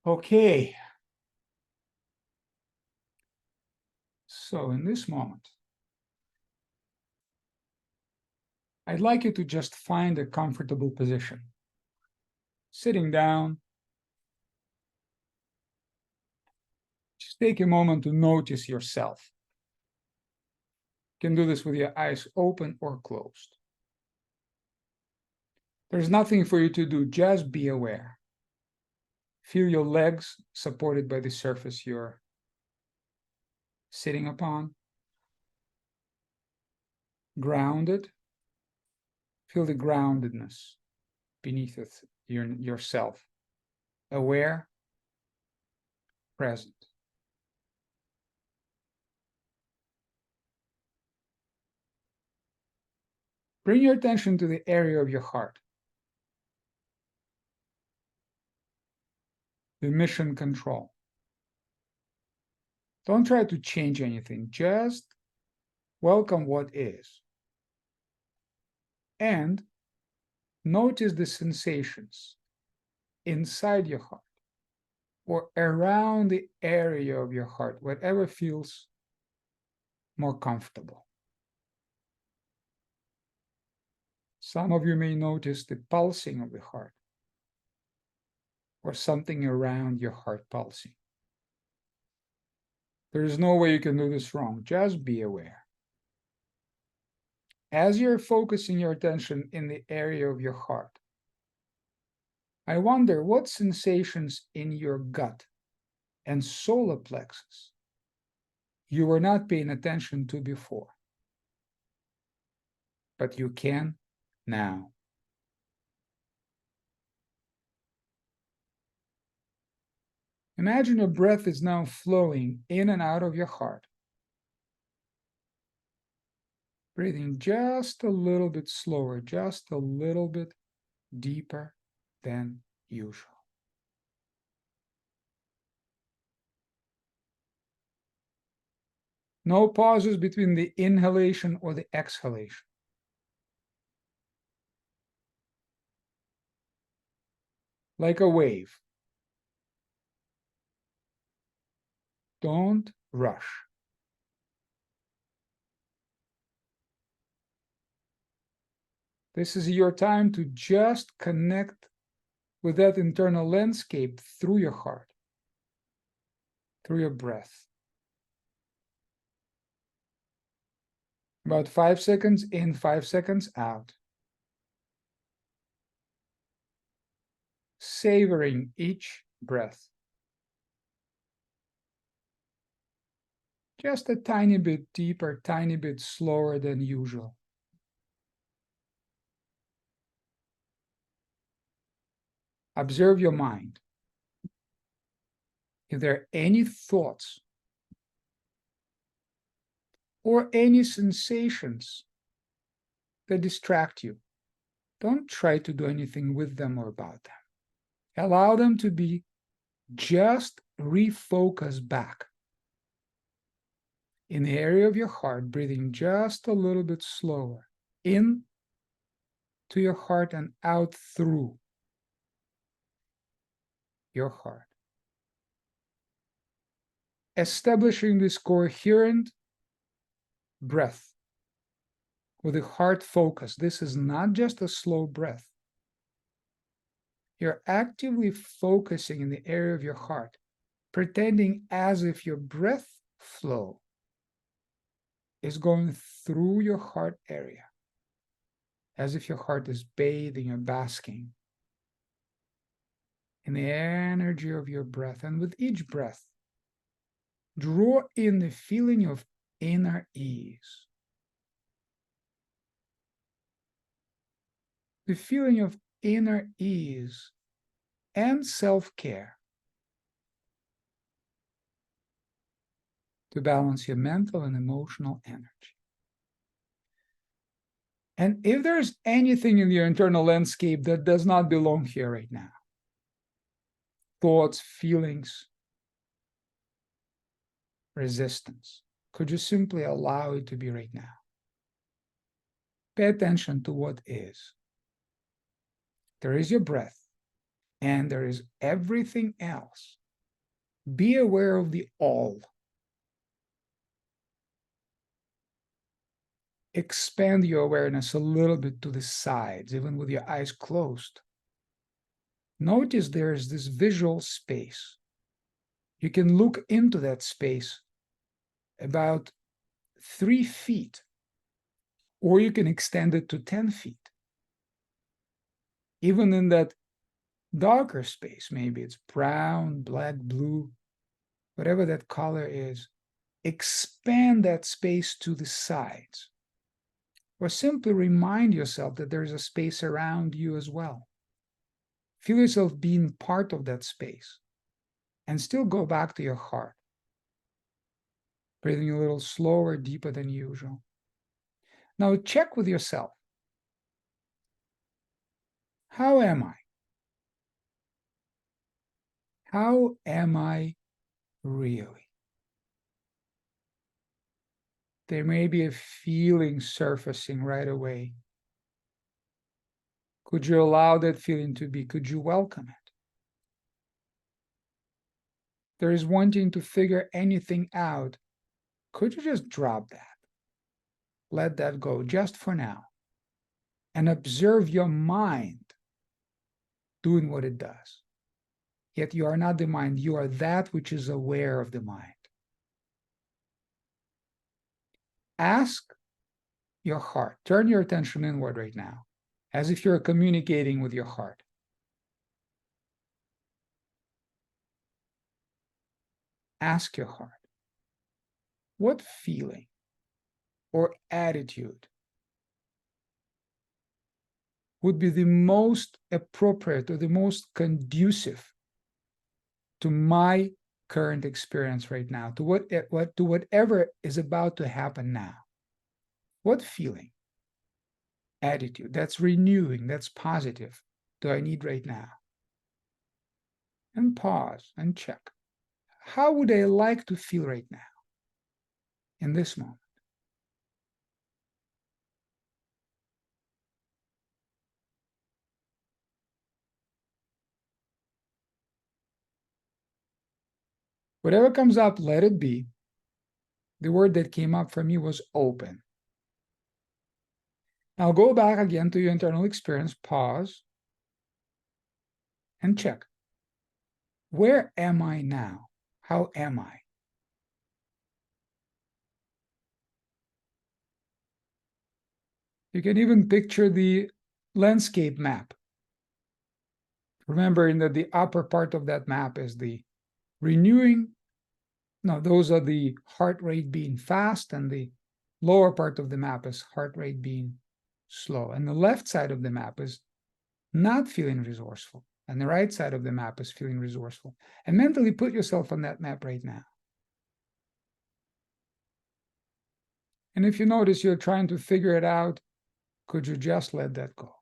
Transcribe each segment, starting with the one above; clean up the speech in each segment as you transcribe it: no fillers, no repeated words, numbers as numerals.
Okay. So in this moment, I'd like you to just find a comfortable position. Sitting down, just take a moment to notice yourself. You can do this with your eyes open or closed. There's nothing for you to do, just be aware. Feel your legs supported by the surface you're sitting upon. Grounded. Feel the groundedness beneath yourself. Aware, present. Bring your attention to the area of your heart. The mission control. Don't try to change anything, just welcome what is. And notice the sensations inside your heart or around the area of your heart, whatever feels more comfortable. Some of you may notice the pulsing of the heart or something around your heart pulsing. There is no way you can do this wrong. Just be aware. As you're focusing your attention in the area of your heart, I wonder what sensations in your gut and solar plexus you were not paying attention to before, but you can now. Imagine your breath is now flowing in and out of your heart. Breathing just a little bit slower, just a little bit deeper than usual. No pauses between the inhalation or the exhalation. Like a wave. Don't rush. This is your time to just connect with that internal landscape through your heart, through your breath. About 5 seconds in, 5 seconds out. Savoring each breath. Just a tiny bit deeper, tiny bit slower than usual. Observe your mind. If there are any thoughts or any sensations that distract you, don't try to do anything with them or about them. Allow them to be, just refocus back in the area of your heart, breathing just a little bit slower, in to your heart and out through your heart. Establishing this coherent breath with a heart focus. This is not just a slow breath. You're actively focusing in the area of your heart, pretending as if your breath flow is going through your heart area, as if your heart is bathing or basking in the energy of your breath. And with each breath, draw in the feeling of inner ease. The feeling of inner ease and self-care to balance your mental and emotional energy. And if there's anything in your internal landscape that does not belong here right now, thoughts, feelings, resistance, could you simply allow it to be right now? Pay attention to what is. There is your breath, and there is everything else. Be aware of the all. Expand your awareness a little bit to the sides, even with your eyes closed. Notice there is this visual space. You can look into that space about 3 feet, or you can extend it to 10 feet. Even in that darker space, maybe it's brown, black, blue, whatever that color is, expand that space to the sides. Or simply remind yourself that there's a space around you as well. Feel yourself being part of that space. And still go back to your heart. Breathing a little slower, deeper than usual. Now check with yourself. How am I? How am I really? There may be a feeling surfacing right away. Could you allow that feeling to be? Could you welcome it? There is wanting to figure anything out. Could you just drop that? Let that go just for now. And observe your mind doing what it does. Yet you are not the mind. You are that which is aware of the mind. Ask your heart. Turn your attention inward right now, as if you're communicating with your heart. Ask your heart, what feeling or attitude would be the most appropriate or the most conducive to my current experience right now, to whatever is about to happen now? What feeling, attitude that's renewing, that's positive, do I need right now? And pause and check. How would I like to feel right now, in this moment? Whatever comes up, let it be. The word that came up for me was open. Now go back again to your internal experience, pause, and check. Where am I now? How am I? You can even picture the landscape map. Remembering that the upper part of that map is the renewing. No, those are the heart rate being fast, and the lower part of the map is heart rate being slow. And the left side of the map is not feeling resourceful. And the right side of the map is feeling resourceful. And mentally put yourself on that map right now. And if you notice you're trying to figure it out, could you just let that go?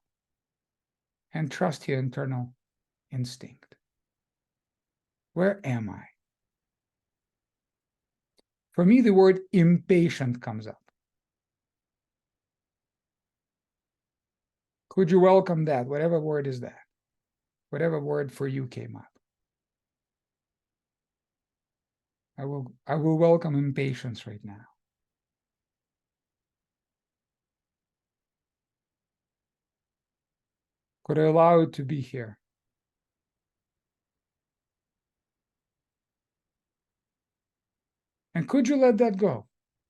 And trust your internal instinct. Where am I? For me, the word impatient comes up. Could you welcome that? Whatever word is that? Whatever word for you came up. I will welcome impatience right now. Could I allow it to be here? And could you let that go?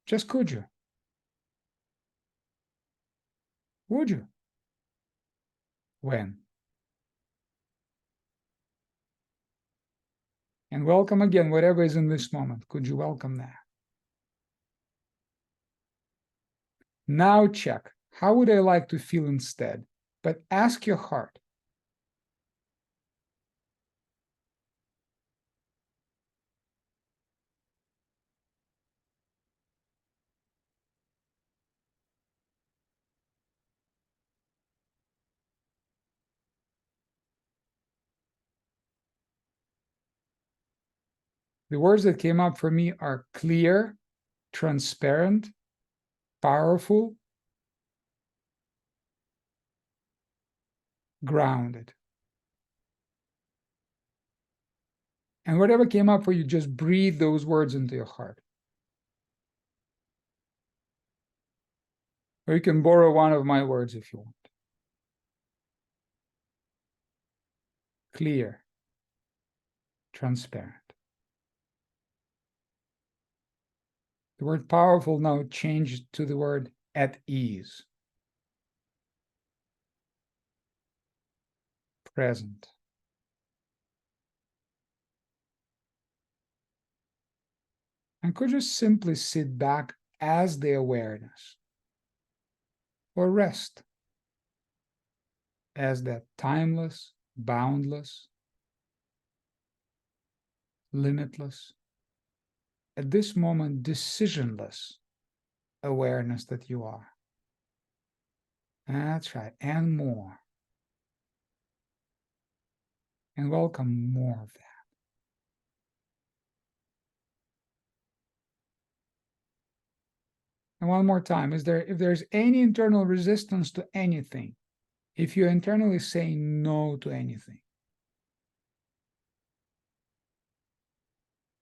Just could you? Would you? When? And welcome again, whatever is in this moment. Could you welcome that? Now check. How would I like to feel instead? But ask your heart. The words that came up for me are clear, transparent, powerful, grounded. And whatever came up for you, just breathe those words into your heart. Or you can borrow one of my words if you want. Clear, transparent. The word powerful now changed to the word at ease. Present. And could you simply sit back as the awareness, or rest as that timeless, boundless, limitless, at this moment decisionless awareness that you are. That's right, and more. And welcome more of that. And one more time, if there's any internal resistance to anything, if you're internally saying no to anything,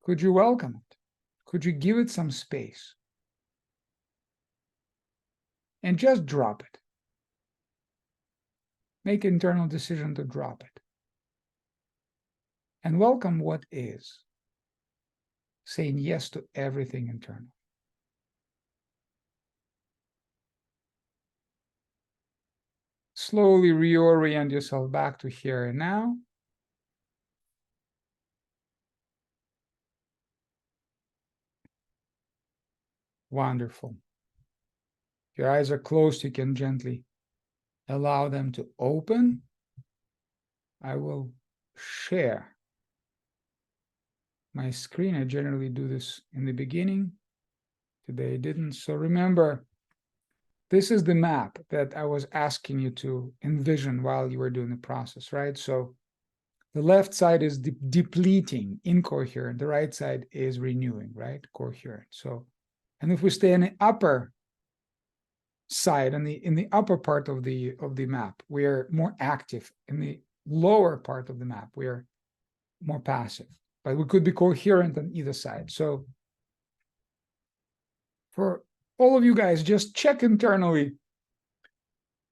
could you welcome it? Could you give it some space? And just drop it. Make an internal decision to drop it. And welcome what is. Saying yes to everything internal. Slowly reorient yourself back to here and now. Wonderful. If your eyes are closed, you can gently allow them to open. I will share my screen. I generally do this in the beginning. Today I didn't. So remember, this is the map that I was asking you to envision while you were doing the process, right? So the left side is depleting, incoherent. The right side is renewing, right? Coherent. So, and if we stay in the upper side, in the upper part of the map, we are more active. In the lower part of the map, we are more passive. But we could be coherent on either side. So for all of you guys, just check internally.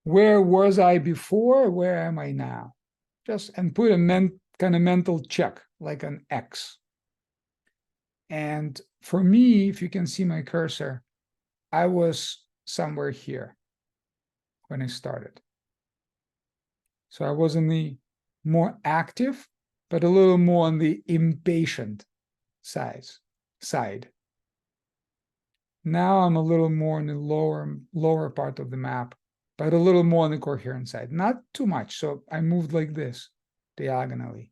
Where was I before? Where am I now? Just and put a kind of mental check, like an X. And for me, if you can see my cursor, I was somewhere here when I started. So I was in the more active, but a little more on the impatient side. Now I'm a little more in the lower part of the map, but a little more on the coherent side. Not too much. So I moved like this, diagonally.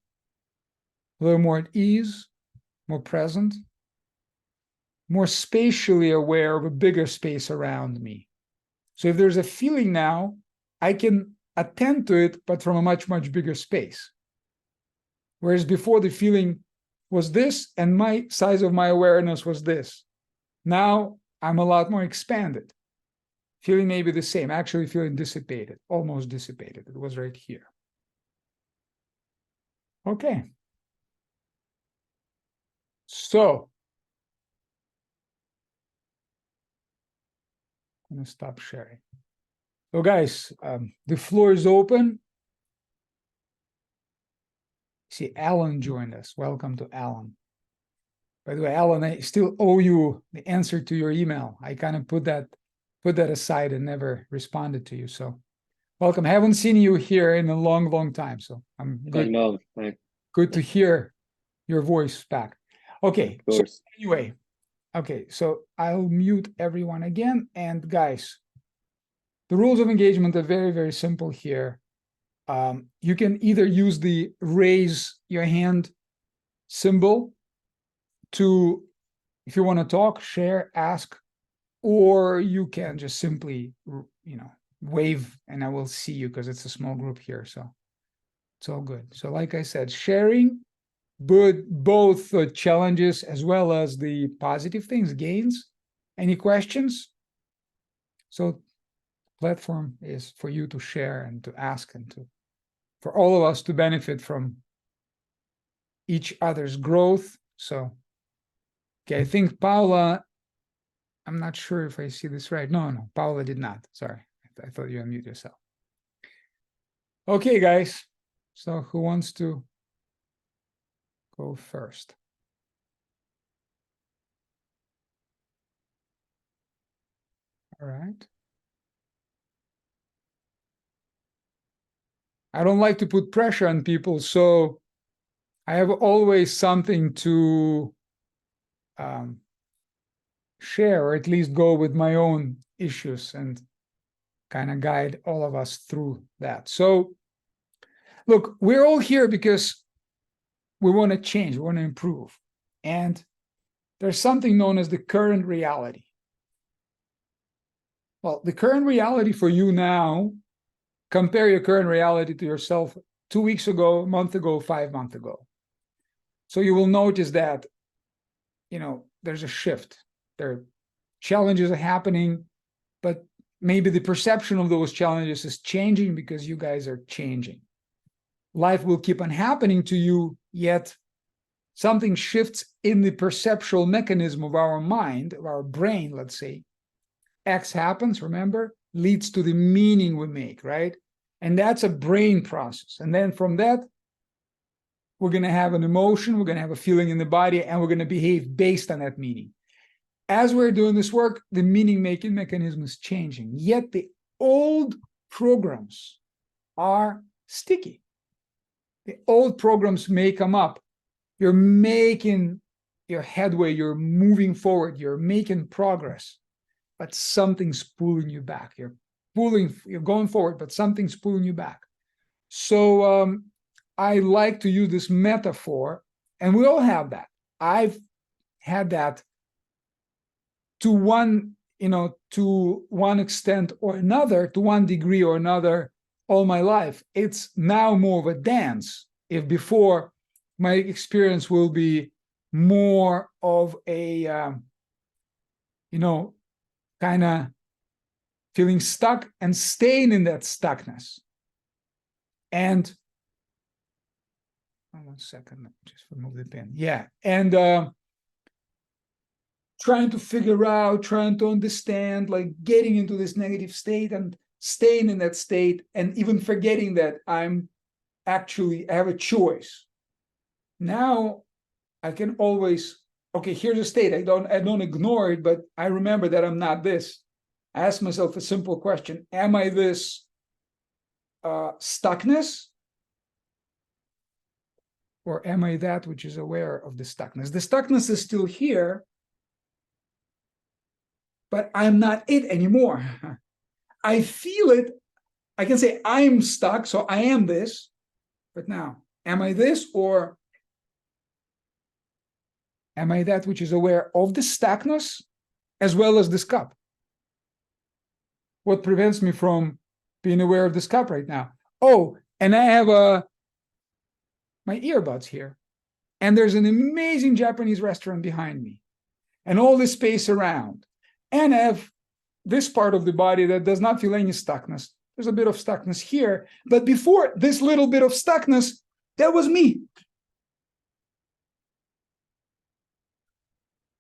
A little more at ease, more present, more spatially aware of a bigger space around me. So if there's a feeling now, I can attend to it, but from a much, much bigger space. Whereas before the feeling was this, and my size of my awareness was this. Now I'm a lot more expanded. Feeling maybe the same, actually feeling dissipated, almost dissipated. It was right here. Okay. So I'm gonna stop sharing. So guys, the floor is open. See, Alan joined us. Welcome to Alan. By the way, Alan, I still owe you the answer to your email. I kind of put that aside and never responded to you. So welcome. I haven't seen you here in a long, long time. So I'm good. I know. Good to hear your voice back. Okay. So anyway, okay. So I'll mute everyone again. And guys, the rules of engagement are very, very simple here. You can either use the raise your hand symbol to, if you want to talk, share, ask, or you can just simply, wave and I will see you because it's a small group here. So it's all good. So like I said, sharing both challenges as well as the positive things, gains. Any questions? So platform is for you to share and to ask and for all of us to benefit from each other's growth. So, okay, I think Paula, I'm not sure if I see this right. No, Paula did not. Sorry, I thought you unmute yourself. Okay, guys. So who wants to go first? All right. I don't like to put pressure on people, so I have always something to share, or at least go with my own issues and kind of guide all of us through that. So, look, we're all here because we want to change, we want to improve. And there's something known as the current reality. Well, the current reality for you now, compare your current reality to yourself 2 weeks ago, a month ago, 5 months ago. So you will notice that, there's a shift. There challenges are happening, but maybe the perception of those challenges is changing because you guys are changing. Life will keep on happening to you, yet something shifts in the perceptual mechanism of our mind, of our brain, let's say. X happens, remember, leads to the meaning we make, right? And that's a brain process. And then from that, we're going to have an emotion, we're going to have a feeling in the body, and we're going to behave based on that meaning. As we're doing this work, the meaning-making mechanism is changing. Yet the old programs are sticky. The old programs may come up. You're making your headway, you're moving forward, you're making progress, but something's pulling you back. You're going forward, but something's pulling you back. So I like to use this metaphor, and we all have that. I've had that to one extent or another, to one degree or another, all my life. It's now more of a dance. If before, my experience will be more of a, kind of feeling stuck and staying in that stuckness. And, 1 second, just remove the pen. Yeah, and trying to figure out, trying to understand, like getting into this negative state and staying in that state, and even forgetting that I have a choice. Now I can always, okay, here's a state. I don't ignore it, but I remember that I'm not this. I ask myself a simple question: am I this stuckness, or am I that which is aware of the stuckness? The stuckness is still here, but I'm not it anymore. I feel it. I can say I'm stuck, so I am this. But now, am I this, or am I that which is aware of the stuckness as well as this cup? What prevents me from being aware of this cup right now? Oh, and I have my earbuds here. And there's an amazing Japanese restaurant behind me, and all this space around. And I have this part of the body that does not feel any stuckness. There's a bit of stuckness here. But before this little bit of stuckness, that was me.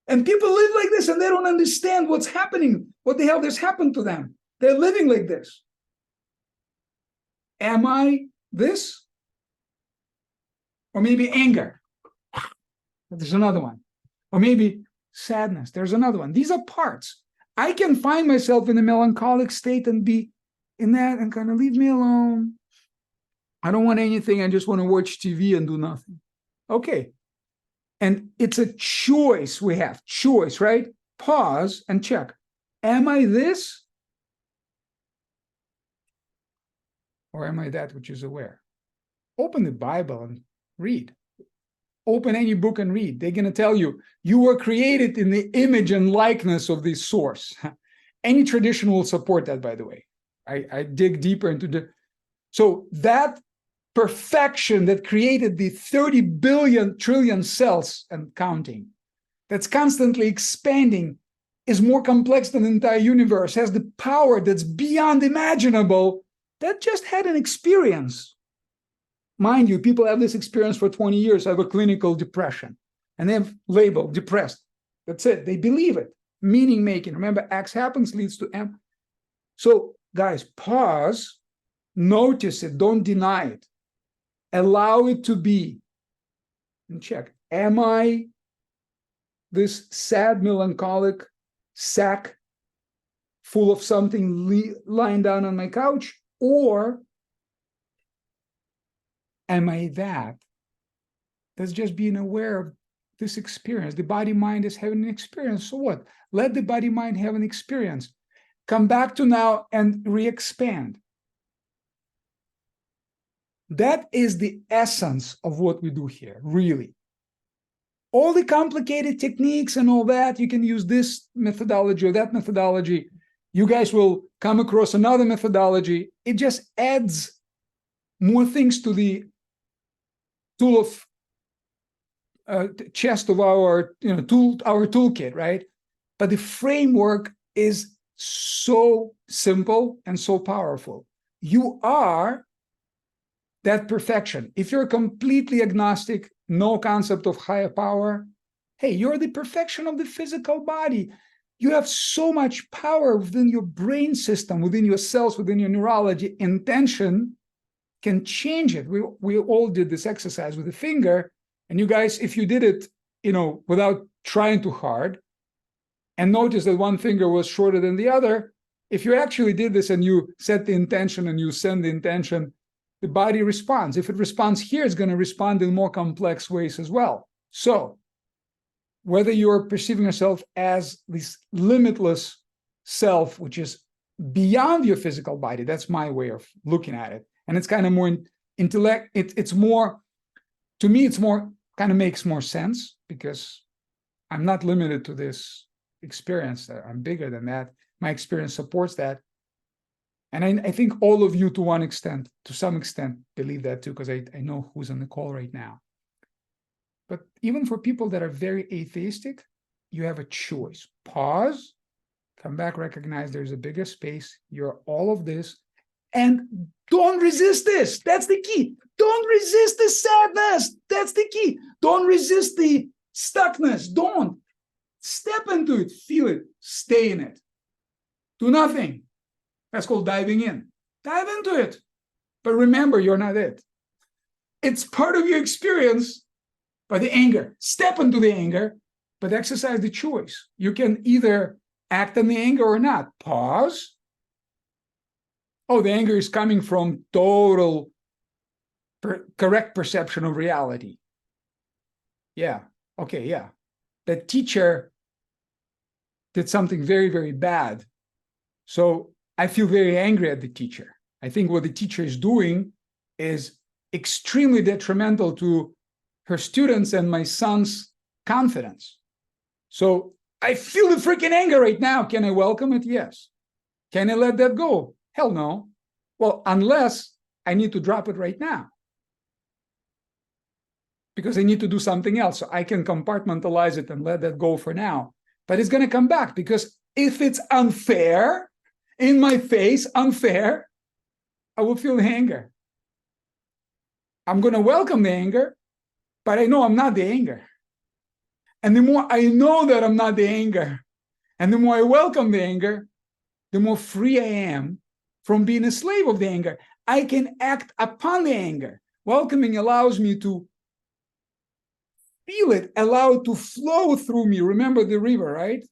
And people live like this, and they don't understand what's happening, what the hell has happened to them. They're living like this. Am I this? Or maybe anger. There's another one. Or maybe sadness. There's another one. These are parts. I can find myself in a melancholic state and be in that and kind of leave me alone. I don't want anything. I just want to watch TV and do nothing. Okay. And it's a choice we have. Choice, right? Pause and check. Am I this? Or am I that which is aware? Open the Bible and read. Open any book and read. They're going to tell you, you were created in the image and likeness of the source. Any tradition will support that, by the way. I dig deeper into so that perfection that created the 30 billion trillion cells and counting, that's constantly expanding, is more complex than the entire universe, has the power that's beyond imaginable, that just had an experience. Mind you, people have this experience for 20 years, have a clinical depression, and they have labeled depressed. That's it. They believe it. Meaning making. Remember, X happens leads to M. So, guys, pause, notice it, don't deny it. Allow it to be. And check. Am I this sad, melancholic sack full of something lying down on my couch? Or am I that's just being aware of this experience? The body mind is having an experience. So what? Let the body mind have an experience. Come back to now and re-expand. That is the essence of what we do here, really. All the complicated techniques and all that, you can use this methodology or that methodology. You guys will come across another methodology. It just adds more things to the tool of chest of our toolkit, right? But the framework is so simple and so powerful. You are that perfection. If you're completely agnostic, no concept of higher power, hey, you're the perfection of the physical body. You have so much power within your brain system, within your cells, within your neurology. Intention can change it. We all did this exercise with the finger, and you guys, if you did it, without trying too hard, and notice that one finger was shorter than the other, if you actually did this and you set the intention and you send the intention, the body responds. If it responds here, it's going to respond in more complex ways as well. So whether you're perceiving yourself as this limitless self, which is beyond your physical body, that's my way of looking at it. And it's kind of more intellect. It's more, to me, it's more kind of makes more sense because I'm not limited to this experience. I'm bigger than that. My experience supports that. And I think all of you, to some extent, believe that too, because I know who's on the call right now. But even for people that are very atheistic, you have a choice. Pause, come back, recognize there's a bigger space. You're all of this. And don't resist this. That's the key. Don't resist the sadness. That's the key. Don't resist the stuckness. Don't. Step into it. Feel it. Stay in it. Do nothing. That's called diving in. Dive into it. But remember, you're not it. It's part of your experience, but the anger. Step into the anger, but exercise the choice. You can either act on the anger or not. Pause. Oh, the anger is coming from total correct perception of reality. Yeah. Okay, yeah. The teacher did something very, very bad. So I feel very angry at the teacher. I think what the teacher is doing is extremely detrimental to her students and my son's confidence. So I feel the freaking anger right now. Can I welcome it? Yes. Can I let that go? Hell no. Well, unless I need to drop it right now, because I need to do something else. So I can compartmentalize it and let that go for now. But it's going to come back, because if it's unfair, in my face, unfair, I will feel the anger. I'm going to welcome the anger, but I know I'm not the anger. And the more I know that I'm not the anger, and the more I welcome the anger, the more free I am from being a slave of the anger. I can act upon the anger. Welcoming allows me to feel it, allow it to flow through me. Remember the river, right?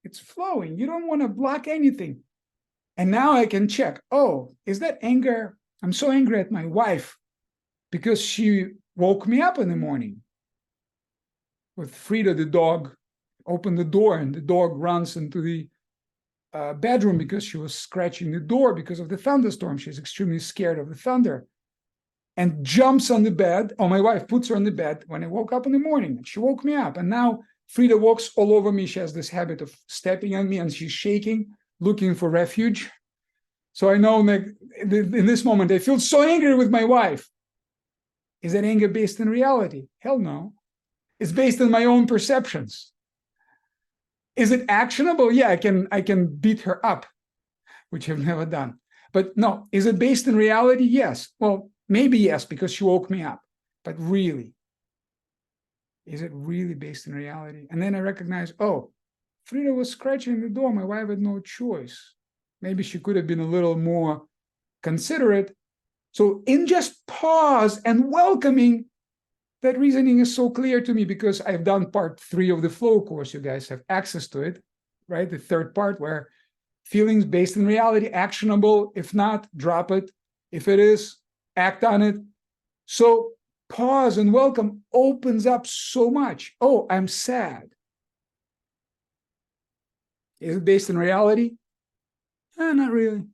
It's flowing. You don't want to block anything. And now I can check, oh, is that anger? I'm so angry at my wife because she woke me up in the morning. With Frida, the dog, opened the door and the dog runs into the bedroom because she was scratching the door because of the thunderstorm. She's extremely scared of the thunder and jumps on the bed. Oh, my wife puts her on the bed when I woke up in the morning. And she woke me up. And now Frida walks all over me. She has this habit of stepping on me and she's shaking, looking for refuge. So I know in this moment, I feel so angry with my wife. Is that anger based in reality? Hell no. It's based on my own perceptions. Is it actionable? Yeah, I can beat her up, which I've never done. But no, is it based in reality? Yes. Well, Maybe yes, because she woke me up. But really, is it really based in reality? And then I recognize, oh, Frida was scratching the door. My wife had no choice. Maybe she could have been a little more considerate. So in just pause and welcoming, that reasoning is so clear to me because I've done part 3 of the flow course. You guys have access to it, right? The third part where feelings based in reality, actionable. If not, drop it. If it is, act on it. So pause and welcome opens up so much. Oh, I'm sad. Is it based in reality? Not really.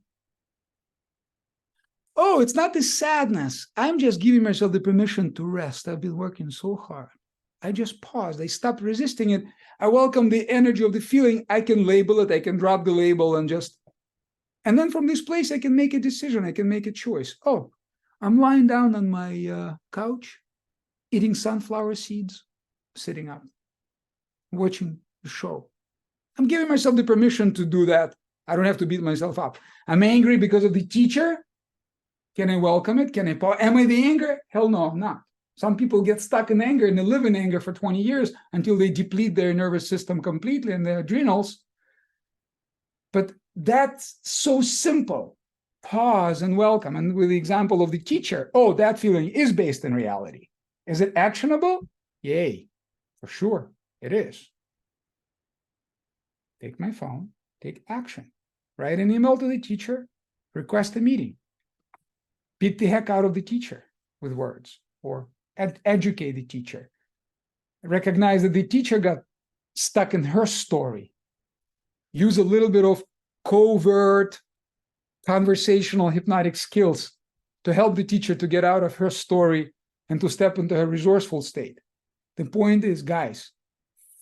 Oh, it's not the sadness. I'm just giving myself the permission to rest. I've been working so hard. I just paused. I stopped resisting it. I welcome the energy of the feeling. I can label it. I can drop the label and then from this place, I can make a decision. I can make a choice. Oh, I'm lying down on my couch, eating sunflower seeds, sitting up, watching the show. I'm giving myself the permission to do that. I don't have to beat myself up. I'm angry because of the teacher. Can I welcome it? Can I pause? Am I the anger? Hell no, I'm not. Some people get stuck in anger and they live in anger for 20 years until they deplete their nervous system completely and their adrenals. But that's so simple. Pause and welcome. And with the example of the teacher, oh, that feeling is based in reality. Is it actionable? Yay, for sure, it is. Take my phone, take action. Write an email to the teacher, request a meeting. Beat the heck out of the teacher with words, or educate the teacher. Recognize that the teacher got stuck in her story. Use a little bit of covert conversational hypnotic skills to help the teacher to get out of her story and to step into her resourceful state. The point is, guys,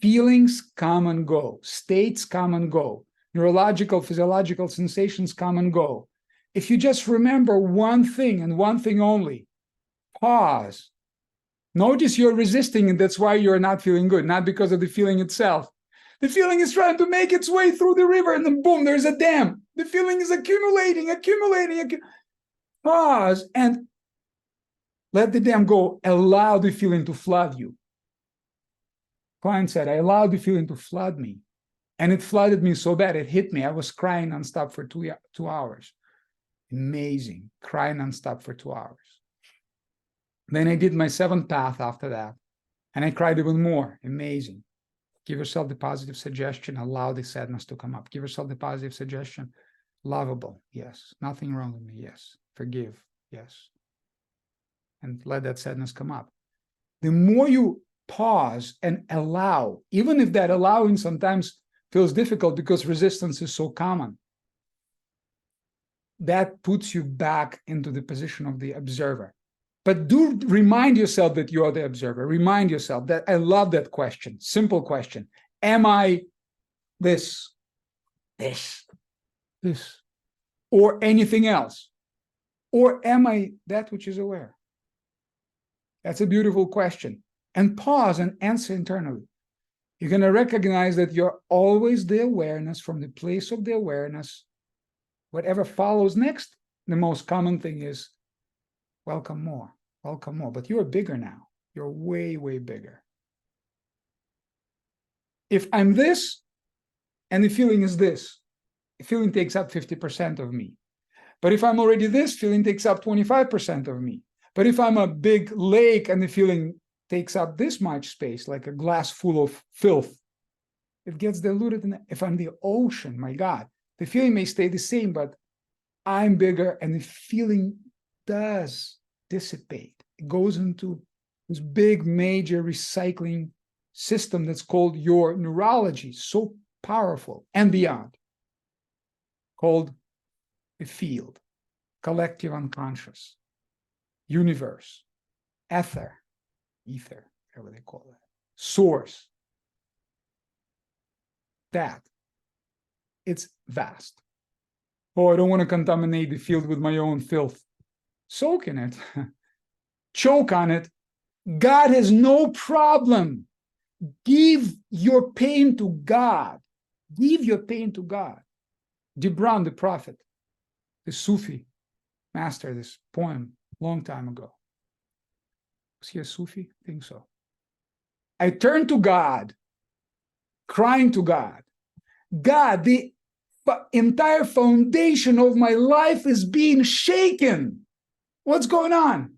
feelings come and go, states come and go, neurological, physiological sensations come and go. If you just remember one thing and one thing only, pause. Notice you're resisting, and that's why you're not feeling good, not because of the feeling itself. The feeling is trying to make its way through the river, and then boom, there's a dam. The feeling is accumulating. Pause and let the dam go. Allow the feeling to flood you. Client said, I allowed the feeling to flood me. And it flooded me so bad, it hit me. I was crying nonstop for 2 hours. Amazing. Crying nonstop for 2 hours. Then I did my 7th path after that. And I cried even more. Amazing. Give yourself the positive suggestion. Allow the sadness to come up. Give yourself the positive suggestion. Lovable. Yes. Nothing wrong with me. Yes. Forgive. Yes. And let that sadness come up. The more you pause and allow, even if that allowing sometimes feels difficult because resistance is so common, that puts you back into the position of the observer. But do remind yourself that you are the observer. Remind yourself that I love that question. Simple question. Am I this, or anything else? Or am I that which is aware? That's a beautiful question. And pause and answer internally. You're going to recognize that you're always the awareness from the place of the awareness. Whatever follows next, the most common thing is, welcome more. Welcome more. But you're bigger now. You're way, way bigger. If I'm this, and the feeling is this, the feeling takes up 50% of me. But if I'm already this, feeling takes up 25% of me. But if I'm a big lake and the feeling takes up this much space, like a glass full of filth, it gets diluted. If I'm the ocean, my God, the feeling may stay the same, but I'm bigger and the feeling does dissipate. It goes into this big major recycling system that's called your neurology, so powerful and beyond, called the field, collective unconscious, universe, ether, whatever they call it, source. That, it's vast. Oh, I don't want to contaminate the field with my own filth. Soak in it. Choke on it. God has no problem. Give your pain to God. Give your pain to God. Gibran, the prophet, the Sufi master, this poem long time ago. Was he a Sufi? I think so. I turned to God, crying to God. God, the entire foundation of my life is being shaken. What's going on?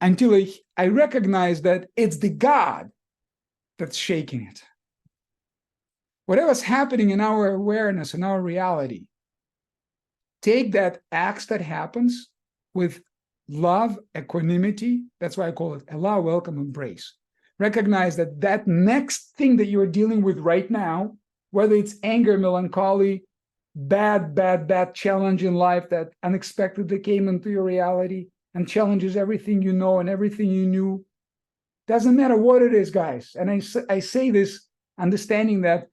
Until I recognize that it's the God that's shaking it. Whatever's happening in our awareness, in our reality, take that act that happens with love, equanimity. That's why I call it allow, welcome, embrace. Recognize that that next thing that you're dealing with right now, whether it's anger, melancholy, bad challenge in life that unexpectedly came into your reality and challenges everything you know and everything you knew, doesn't matter what it is, guys. And I say this understanding that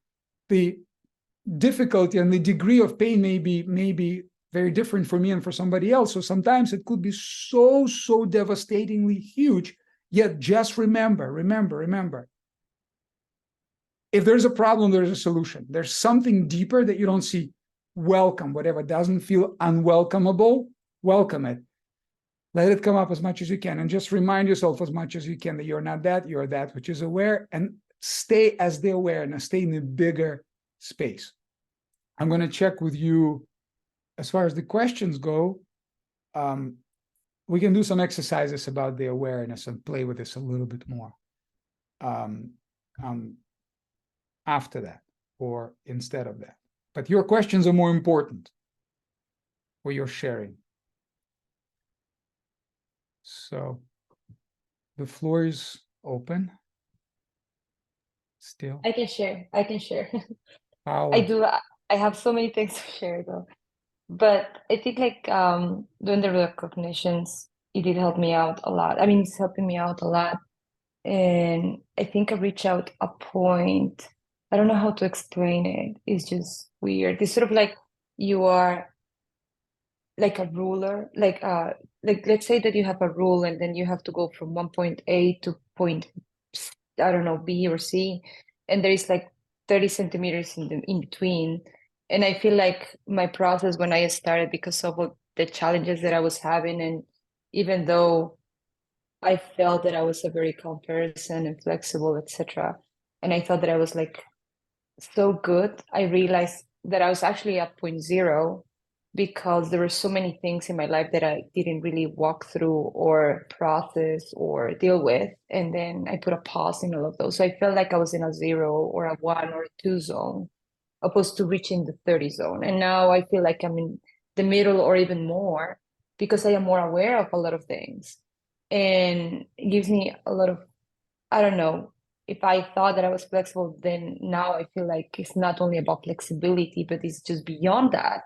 the difficulty and the degree of pain may be very different for me and for somebody else. So sometimes it could be so devastatingly huge. Yet just remember, if there's a problem, there's a solution. There's something deeper that you don't see. Welcome whatever doesn't feel unwelcomable. Welcome it. Let it come up as much as you can, and just remind yourself as much as you can that you're not that, you're that which is aware, and stay as the awareness, stay in the bigger space. I'm going to check with you as far as the questions go. We can do some exercises about the awareness and play with this a little bit more after that or instead of that. But your questions are more important, or you're sharing. So the floor is open still. I can share. I Paula. do. I have so many things to share though. But I think like doing the recognitions, it did help me out a lot. I mean, it's helping me out a lot. And I think I reached out a point. I don't know how to explain it. It's just weird. It's sort of like you are like a ruler, like let's say that you have a rule and then you have to go from one point A to point, I don't know, B or C, and there is like 30 centimeters in between. And I feel like my process when I started, because of all the challenges that I was having, and even though I felt that I was a very calm person and flexible, etc., and I thought that I was like so good, I realized that I was actually at point zero because there were so many things in my life that I didn't really walk through or process or deal with. And then I put a pause in all of those. So I felt like I was in a 0 or a 1 or a 2 zone, opposed to reaching the 30 zone. And now I feel like I'm in the middle or even more because I am more aware of a lot of things. And it gives me a lot of, I don't know, if I thought that I was flexible, then now I feel like it's not only about flexibility, but it's just beyond that.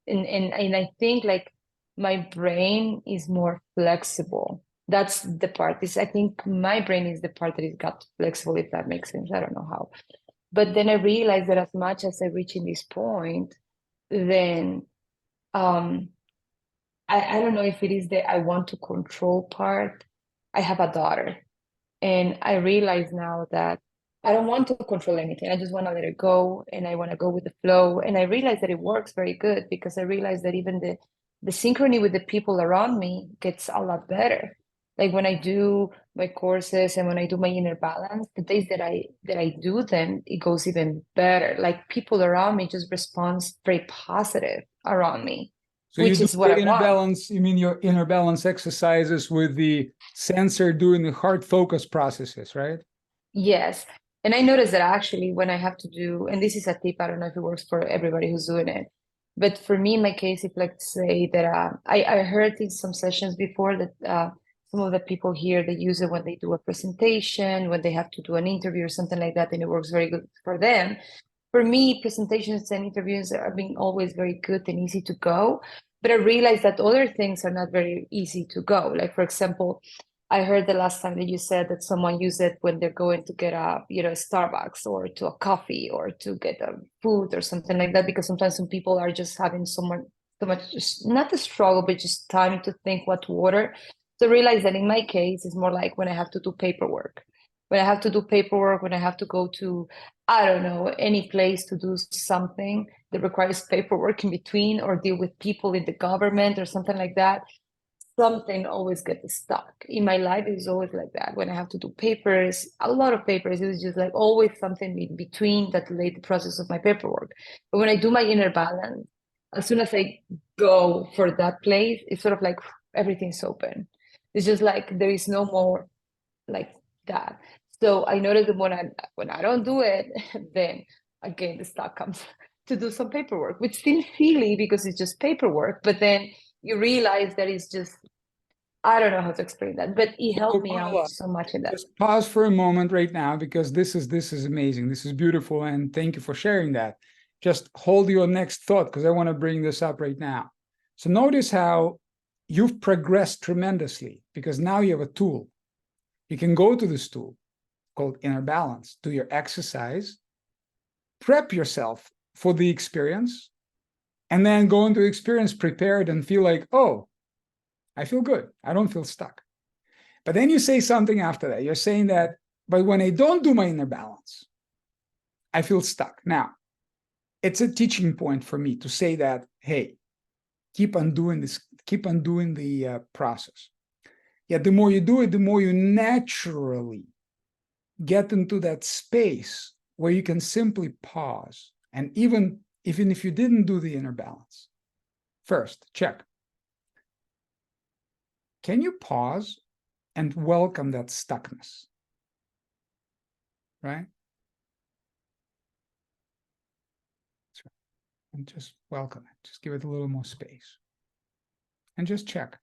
And I think like my brain is more flexible. That's the part. I think my brain is the part that is got flexible, if that makes sense. I don't know how. But then I realized that as much as I reach in this point, then I don't know if it is the I want to control part. I have a daughter. And I realize now that I don't want to control anything. I just want to let it go and I want to go with the flow. And I realize that it works very good because I realize that even the synchrony with the people around me gets a lot better. Like when I do my courses and when I do my inner balance, the days that I do them, it goes even better. Like people around me just respond very positive around me, So you which do is what the I inner want. balance, you mean your inner balance exercises with the sensor doing the heart focus processes, right? Yes. And I noticed that actually when I have to do, and this is a tip, I don't know if it works for everybody who's doing it, but for me, in my case, if let's say that I heard in some sessions before that some of the people here, they use it when they do a presentation, when they have to do an interview or something like that, and it works very good for them. For me, presentations and interviews are being always very good and easy to go. But I realized that other things are not very easy to go. Like, for example, I heard the last time that you said that someone used it when they're going to get a, Starbucks or to a coffee or to get a food or something like that, because sometimes some people are just having so much, not the struggle, but just time to think what to order. So realize that in my case, it's more like when I have to do paperwork. When I have to do paperwork, when I have to go to, I don't know, any place to do something that requires paperwork in between or deal with people in the government or something like that, something always gets stuck. In my life, it's always like that. When I have to do papers, a lot of papers, it was just like always something in between that delayed the process of my paperwork. But when I do my inner balance, as soon as I go for that place, it's sort of like everything's open. It's just like there is no more like that. So I noticed that when I don't do it, then again the stuff comes to do some paperwork, which seems silly because it's just paperwork, but then you realize that it's just, I don't know how to explain that, but it helped me out Paula, so much in that. just pause for a moment right now, because this is amazing. This is beautiful, and thank you for sharing that. Just hold your next thought, because I want to bring this up right now. So notice how you've progressed tremendously, because now you have a tool. You can go to this tool called Inner Balance, do your exercise, prep yourself for the experience, and then go into experience prepared and feel like, oh, I feel good. I don't feel stuck. But then you say something after that. You're saying that, but when I don't do my inner balance, I feel stuck. Now, it's a teaching point for me to say that, hey, keep on doing this, keep on doing the process. Yeah, the more you do it, the more you naturally get into that space where you can simply pause. And even if you didn't do the inner balance, first, check. Can you pause and welcome that stuckness? Right? And just welcome it. Just give it a little more space. And just check.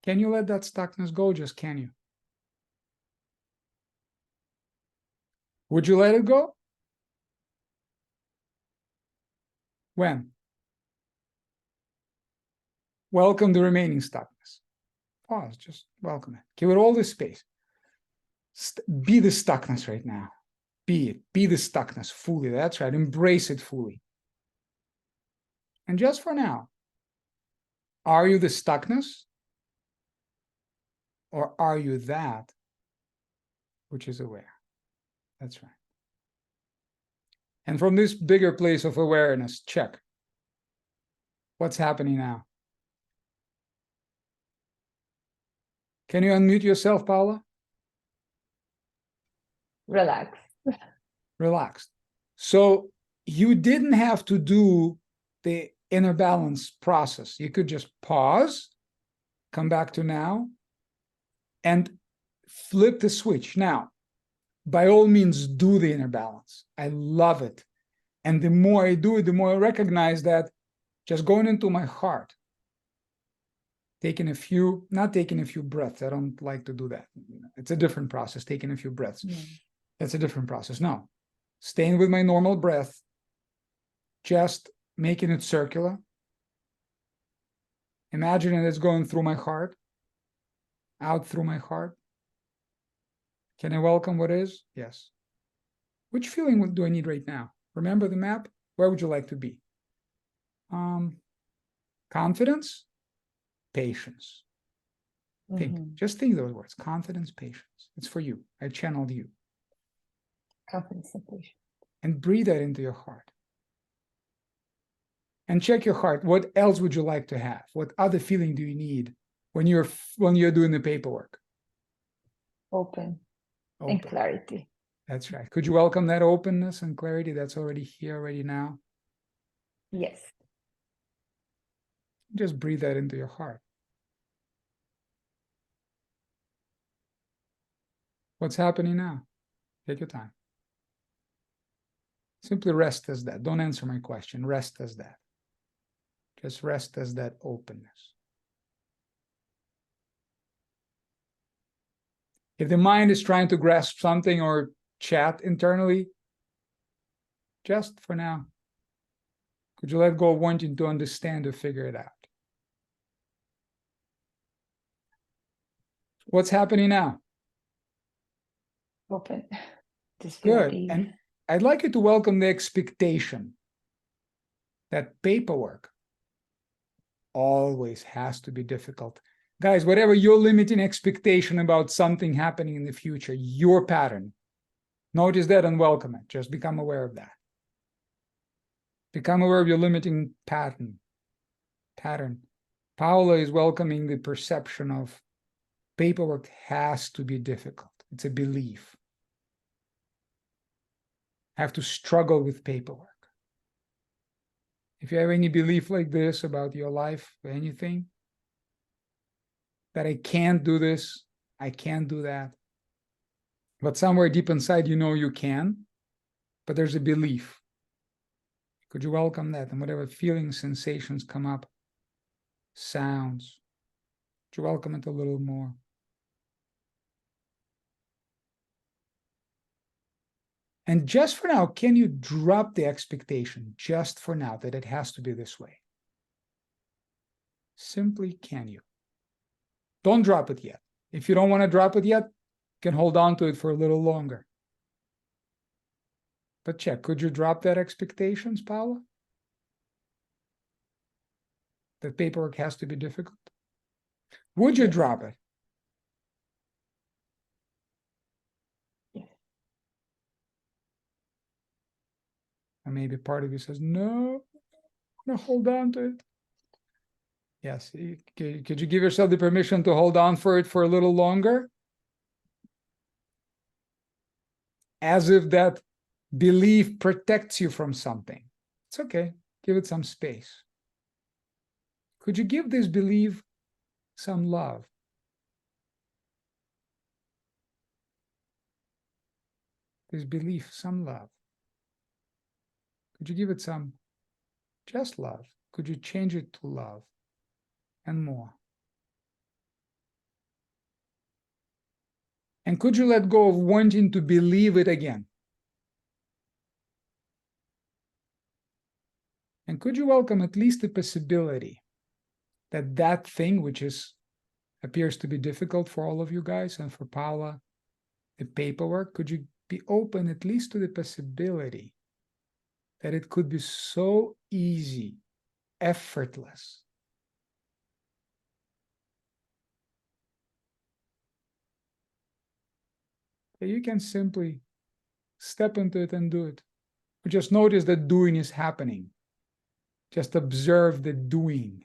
Can you let that stuckness go? Just can you? Would you let it go? When? Welcome the remaining stuckness. Pause, just welcome it. Give it all the space. Be the stuckness right now. Be it. Be the stuckness fully. That's right. Embrace it fully. And just for now, are you the stuckness? Or are you that which is aware? That's right. And from this bigger place of awareness, check. What's happening now? Can you unmute yourself, Paula? Relax. Relaxed. So you didn't have to do the inner balance process. You could just pause, come back to now, and flip the switch. Now, by all means, do the inner balance. I love it. And the more I do it, the more I recognize that just going into my heart, not taking a few breaths. I don't like to do that. It's a different process, taking a few breaths. That's a different process. No, staying with my normal breath, just making it circular. Imagine it's going through my heart, out through my heart. Can I welcome what is? Yes. Which feeling do I need right now? Remember the map? Where would you like to be? Confidence, patience. Think, just think those words, confidence, patience. It's for you. I channeled you. Confidence and patience. And breathe that into your heart. And check your heart. What else would you like to have? What other feeling do you need when you're doing the paperwork? Open. And clarity. That's right. Could you welcome that openness and clarity that's already here, already now? Yes. Just breathe that into your heart. What's happening now? Take your time. Simply rest as that. Don't answer my question. Rest as that. Just rest as that openness. If the mind is trying to grasp something or chat internally, just for now, could you let go of wanting to understand or figure it out? What's happening now? Open. Just good. And I'd like you to welcome the expectation that paperwork always has to be difficult. Guys, whatever your limiting expectation about something happening in the future, your pattern, notice that and welcome it. Just become aware of that. Become aware of your limiting pattern. Paula is welcoming the perception of paperwork has to be difficult. It's a belief. I have to struggle with paperwork. If you have any belief like this about your life or anything, that I can't do this, I can't do that, but somewhere deep inside you know you can, but there's a belief. Could you welcome that? And whatever feelings, sensations come up, sounds, could you welcome it a little more? And just for now, can you drop the expectation, just for now, that it has to be this way? Simply, can you? Don't drop it yet. If you don't want to drop it yet, you can hold on to it for a little longer. But check, could you drop that expectations, Paula? That paperwork has to be difficult? Would you drop it? And maybe part of you says, no, I'm going to hold on to it. Yes, could you give yourself the permission to hold on for it for a little longer? As if that belief protects you from something. It's okay, give it some space. Could you give this belief some love? This belief some love? Could you give it some just love? Could you change it to love and more? And could you let go of wanting to believe it again? And could you welcome at least the possibility that that thing which appears to be difficult for all of you guys and for Paula, the paperwork, could you be open at least to the possibility that it could be so easy, effortless, that you can simply step into it and do it. Or just notice that doing is happening. Just observe the doing,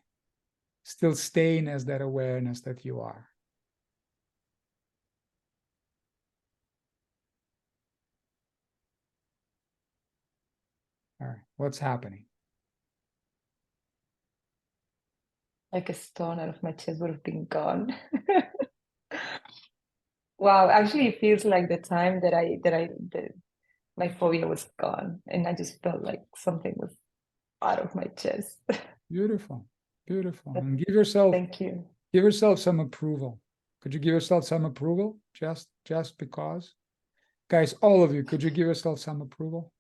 still staying as that awareness that you are. All right, what's happening? Like a stone out of my chest would have been gone. Wow, actually it feels like the time that my phobia was gone, and I just felt like something was out of my chest. Beautiful, beautiful. And give yourself, Thank you. give yourself some approval. Could you give yourself some approval? Just because? Guys, all of you, could you give yourself some approval?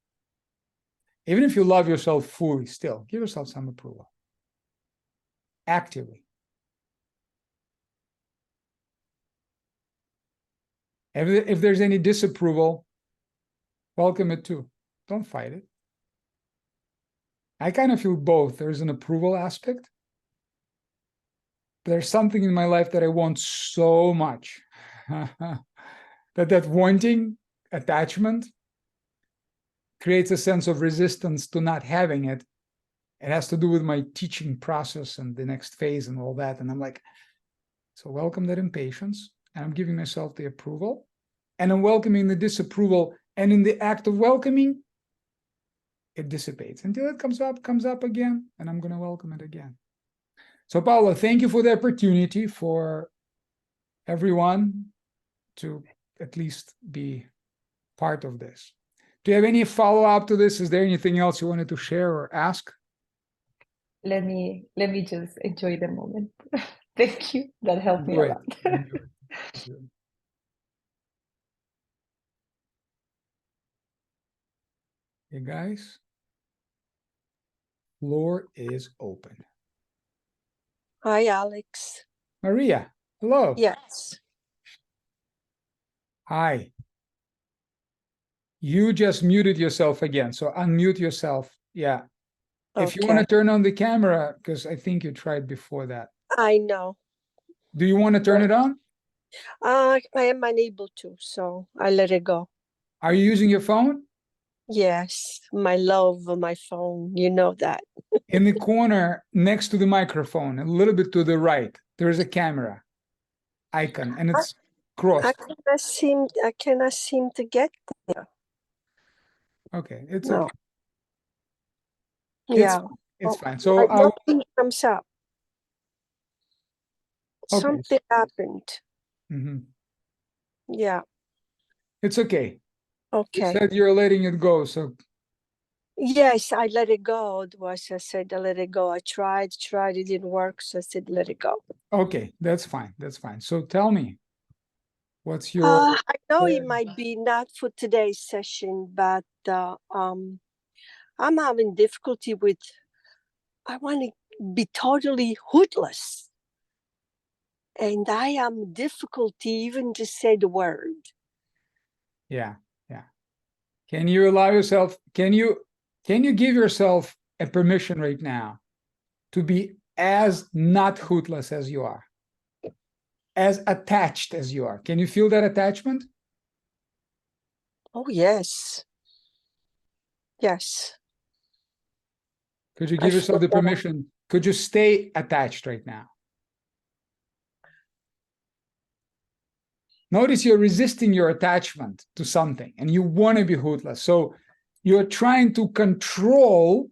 Even if you love yourself fully, still, give yourself some approval. Actively. If there's any disapproval, welcome it too. Don't fight it. I kind of feel both. There's an approval aspect. There's something in my life that I want so much. that wanting, attachment, creates a sense of resistance to not having it. It has to do with my teaching process and the next phase and all that. And I'm like, so welcome that impatience. And I'm giving myself the approval. And I'm welcoming the disapproval. And in the act of welcoming, it dissipates until it comes up again. And I'm going to welcome it again. So, Paula, thank you for the opportunity for everyone to at least be part of this. Do you have any follow-up to this? Is there anything else you wanted to share or ask? Let me just enjoy the moment. Thank you. That helped me a Enjoy lot. it. Enjoy it. Enjoy it. Hey guys, floor is open. Hi, Alex. Maria, hello. Yes. Hi. You just muted yourself again, so unmute yourself. Yeah. If you want to turn on the camera, because I think you tried before that. I know. Do you want to turn it on? I am unable to, so I let it go. Are you using your phone? Yes, my love, my phone, you know that. In the corner next to the microphone, a little bit to the right, there is a camera icon, and it's crossed. I cannot seem to get there. Okay, it's No. okay. Yeah. It's Oh, fine. So nothing comes up. okay. Something happened. Mhm. Yeah. It's okay. You Okay. said you're letting it go, so Yes, I let it go. It was I said I let it go. I tried, it didn't work, so I said let it go. okay, that's fine. That's fine. So tell me, what's your I know it might be not for today's session, but I'm having difficulty with. I want to be totally hootless, and I am difficulty even to say the word. yeah, yeah. Can you allow yourself, can you give yourself a permission right now to be as not hootless as you are, as attached as you are? Can you feel that attachment? Oh yes, yes. Could you I give feel yourself the that. permission? Could you stay attached right now? Notice you're resisting your attachment to something and you want to be hootless. So you're trying to control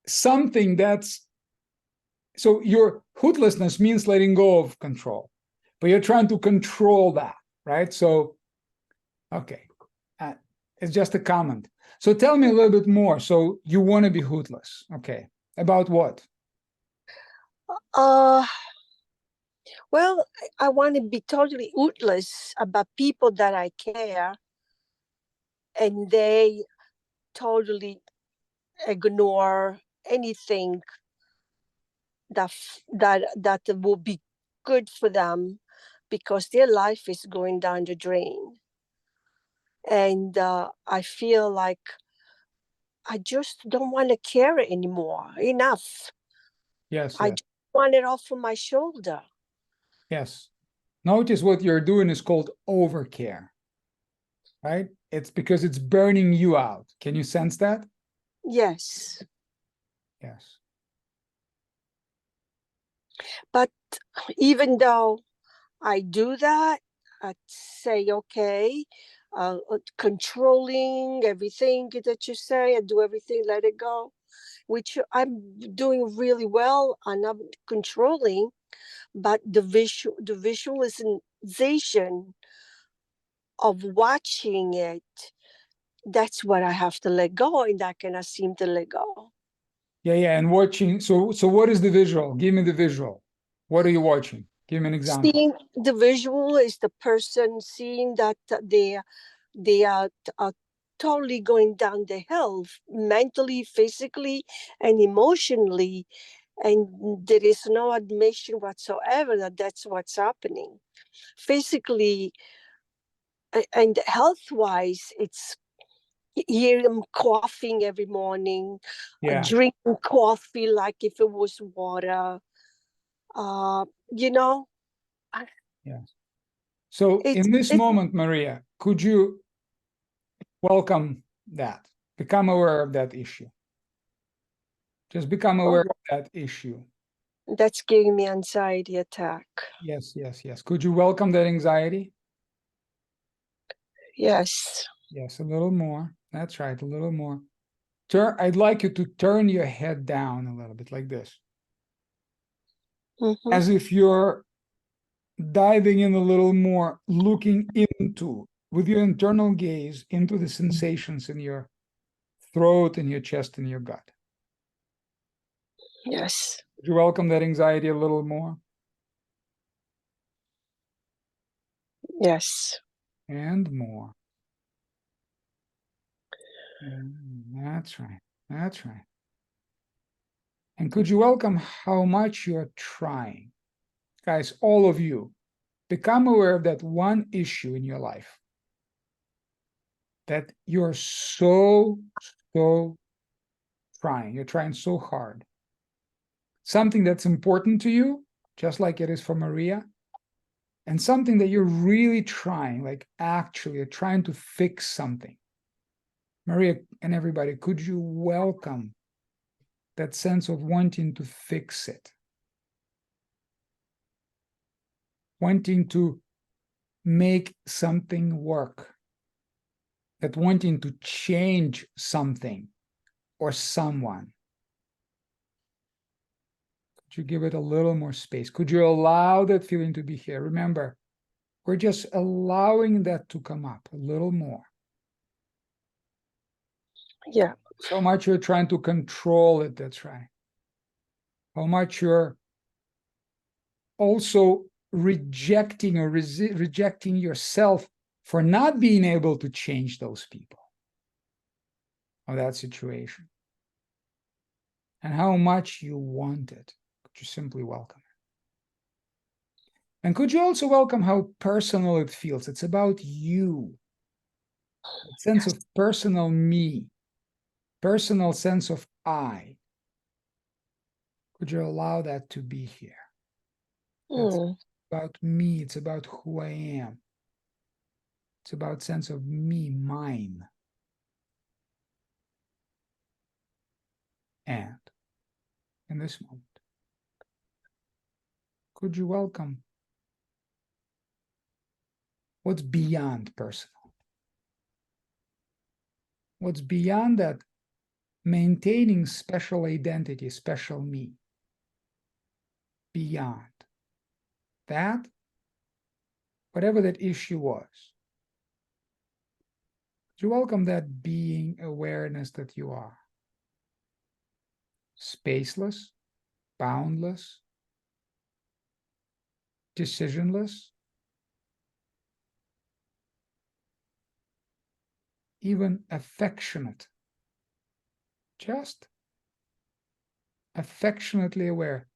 something that's, so your hootlessness means letting go of control, but you're trying to control that, right? So, okay, it's just a comment. So tell me a little bit more. So you want to be hootless, okay? About what? Uh, well, I want to be totally rootless about people that I care, and they totally ignore anything that will be good for them because their life is going down the drain. And I feel like I just don't want to care anymore. Enough. Yes, I yes, just want it off of my shoulder. yes. Notice what you're doing is called overcare, right? It's because it's burning you out. Can you sense that? Yes. Yes. But even though I do that, I say, okay, controlling everything that you say, I do everything, let it go, which I'm doing really well. I'm not controlling, but the visualization of watching it, that's what I have to let go, and I cannot seem to let go. Yeah, yeah. And watching. So what is the visual? Give me the visual. What are you watching? Give me an example. Seeing the visual is the person seeing that they are totally going down the hill mentally, physically, and emotionally, and there is no admission whatsoever that that's what's happening physically and health wise. It's hear them coughing every morning, Yeah, drinking coffee like if it was water. Uh, you know, I- yeah. So it's in this it's moment, Maria, could you welcome that? Become aware of that issue. Just become aware oh, of that issue. that's giving me anxiety attack. Yes, yes, yes. Could you welcome that anxiety? Yes. Yes, a little more. That's right, a little more. I'd like you to turn your head down a little bit like this, Mm-hmm. as if you're diving in a little more, looking into, with your internal gaze, into the sensations in your throat, in your chest, in your gut. Yes. Would you welcome that anxiety a little more? Yes. And more. That's right. That's right. And could you welcome how much you're trying? Guys, all of you, become aware of that one issue in your life that you're so trying. You're trying so hard. Something that's important to you, just like it is for Maria, and something that you're really trying, like actually you're trying to fix something. Maria and everybody, could you welcome that sense of wanting to fix it? Wanting to make something work, that wanting to change something or someone. Could you give it a little more space? Could you allow that feeling to be here? Remember, we're just allowing that to come up a little more. Yeah. So much you're trying to control it, that's right. How much you're also rejecting or rejecting yourself for not being able to change those people or that situation. And how much you want it. Could you simply welcome it? And could you also welcome how personal it feels? It's about you. A sense of personal me, personal sense of I. Could you allow that to be here? That's about me. It's about who I am. It's about sense of me, mine. And in this moment, could you welcome what's beyond personal? What's beyond that maintaining special identity, special me? Beyond that, whatever that issue was, could you welcome that being awareness that you are? Spaceless, boundless, decisionless, even affectionate, just affectionately aware.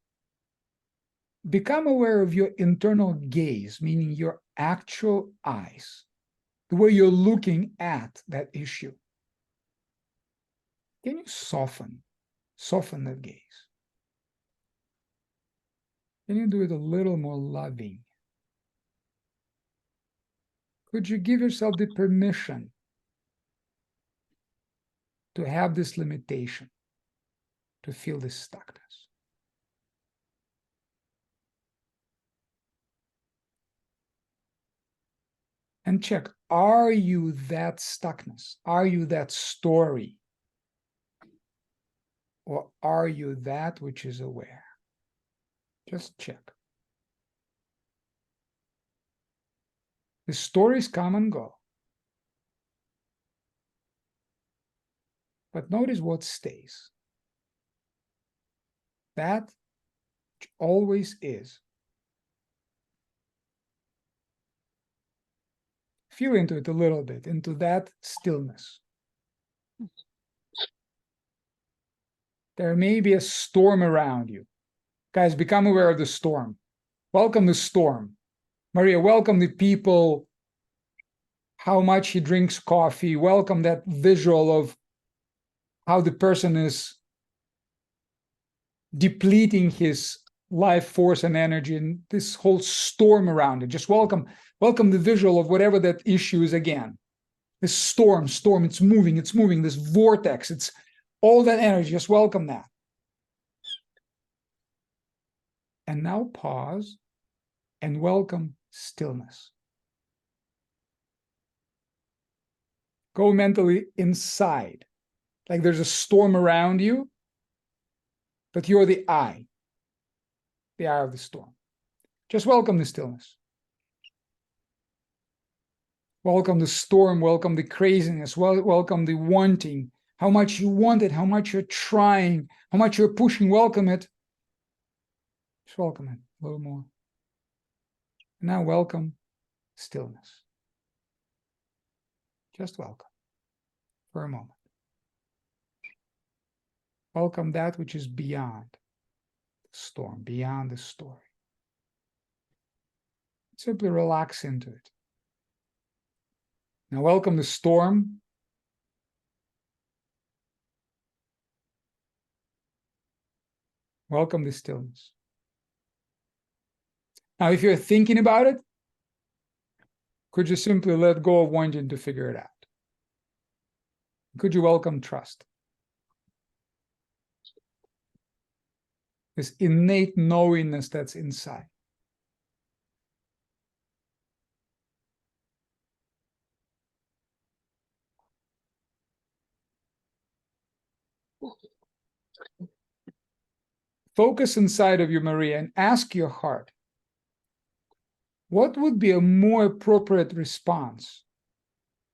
Become aware of your internal gaze, meaning your actual eyes, the way you're looking at that issue. Can you soften that gaze? Can you do it a little more loving? Could you give yourself the permission to have this limitation, to feel this stuckness? And check, are you that stuckness? Are you that story? Or are you that which is aware? Just check. The stories come and go. But notice what stays. That which always is. Feel into it a little bit, into that stillness. There may be a storm around you. Guys, become aware of the storm. Welcome the storm. Maria, welcome the people, how much he drinks coffee. Welcome that visual of how the person is depleting his life force and energy, and this whole storm around it. Just welcome the visual of whatever that issue is again. This storm, it's moving, this vortex, it's all that energy. Just welcome that. And now pause and welcome stillness. Go mentally inside, like there's a storm around you, but you're the eye of the storm. Just welcome the stillness. Welcome the storm, welcome the craziness, welcome the wanting, how much you want it, how much you're trying, how much you're pushing, welcome it. Just welcome it a little more. And now welcome stillness. Just welcome for a moment. Welcome that which is beyond the storm, beyond the story. Simply relax into it. Now welcome the storm. Welcome the stillness. Now, if you're thinking about it, Could you simply let go of wanting to figure it out? Could you welcome trust? This innate knowingness that's inside. Focus inside of you, Maria, and ask your heart, what would be a more appropriate response,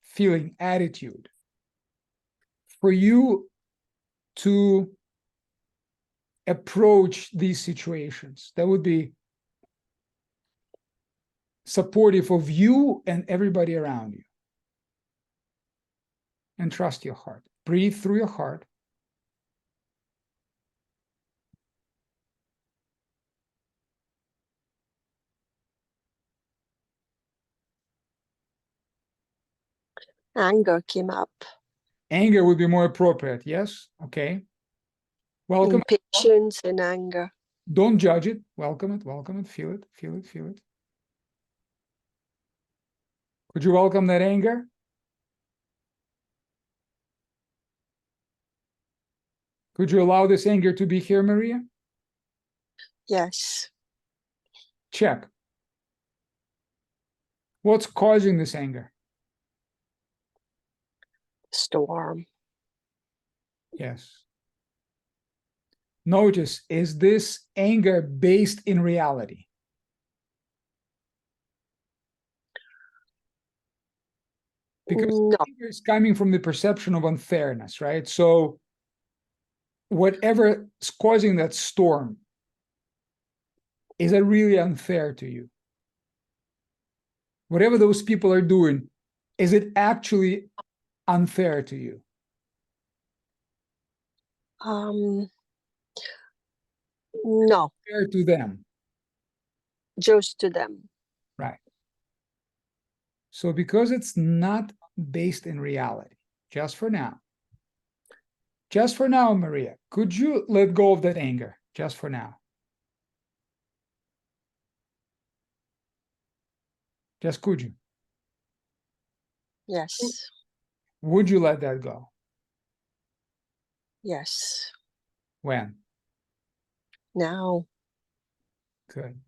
feeling, attitude for you to approach these situations that would be supportive of you and everybody around you? And trust your heart. Breathe through your heart. Anger came up. Anger would be more appropriate. Yes. Okay. Welcome. Impatience and anger. Don't judge it. Welcome it. Welcome it. Feel it. Feel it. Feel it. Could you welcome that anger? Could you allow this anger to be here, Maria? Yes. Check. What's causing this anger? Storm. Yes. Notice, is this anger based in reality? Because No. anger is coming from the perception of unfairness, right? So whatever is causing that storm, is it really unfair to you? Whatever those people are doing, is it actually unfair to you? No, Fair to them, just to them. right? So because it's not based in reality, just for now, Maria, could you let go of that anger just for now? Just could you? Yes. Would you let that go? Yes. When? Now. Good.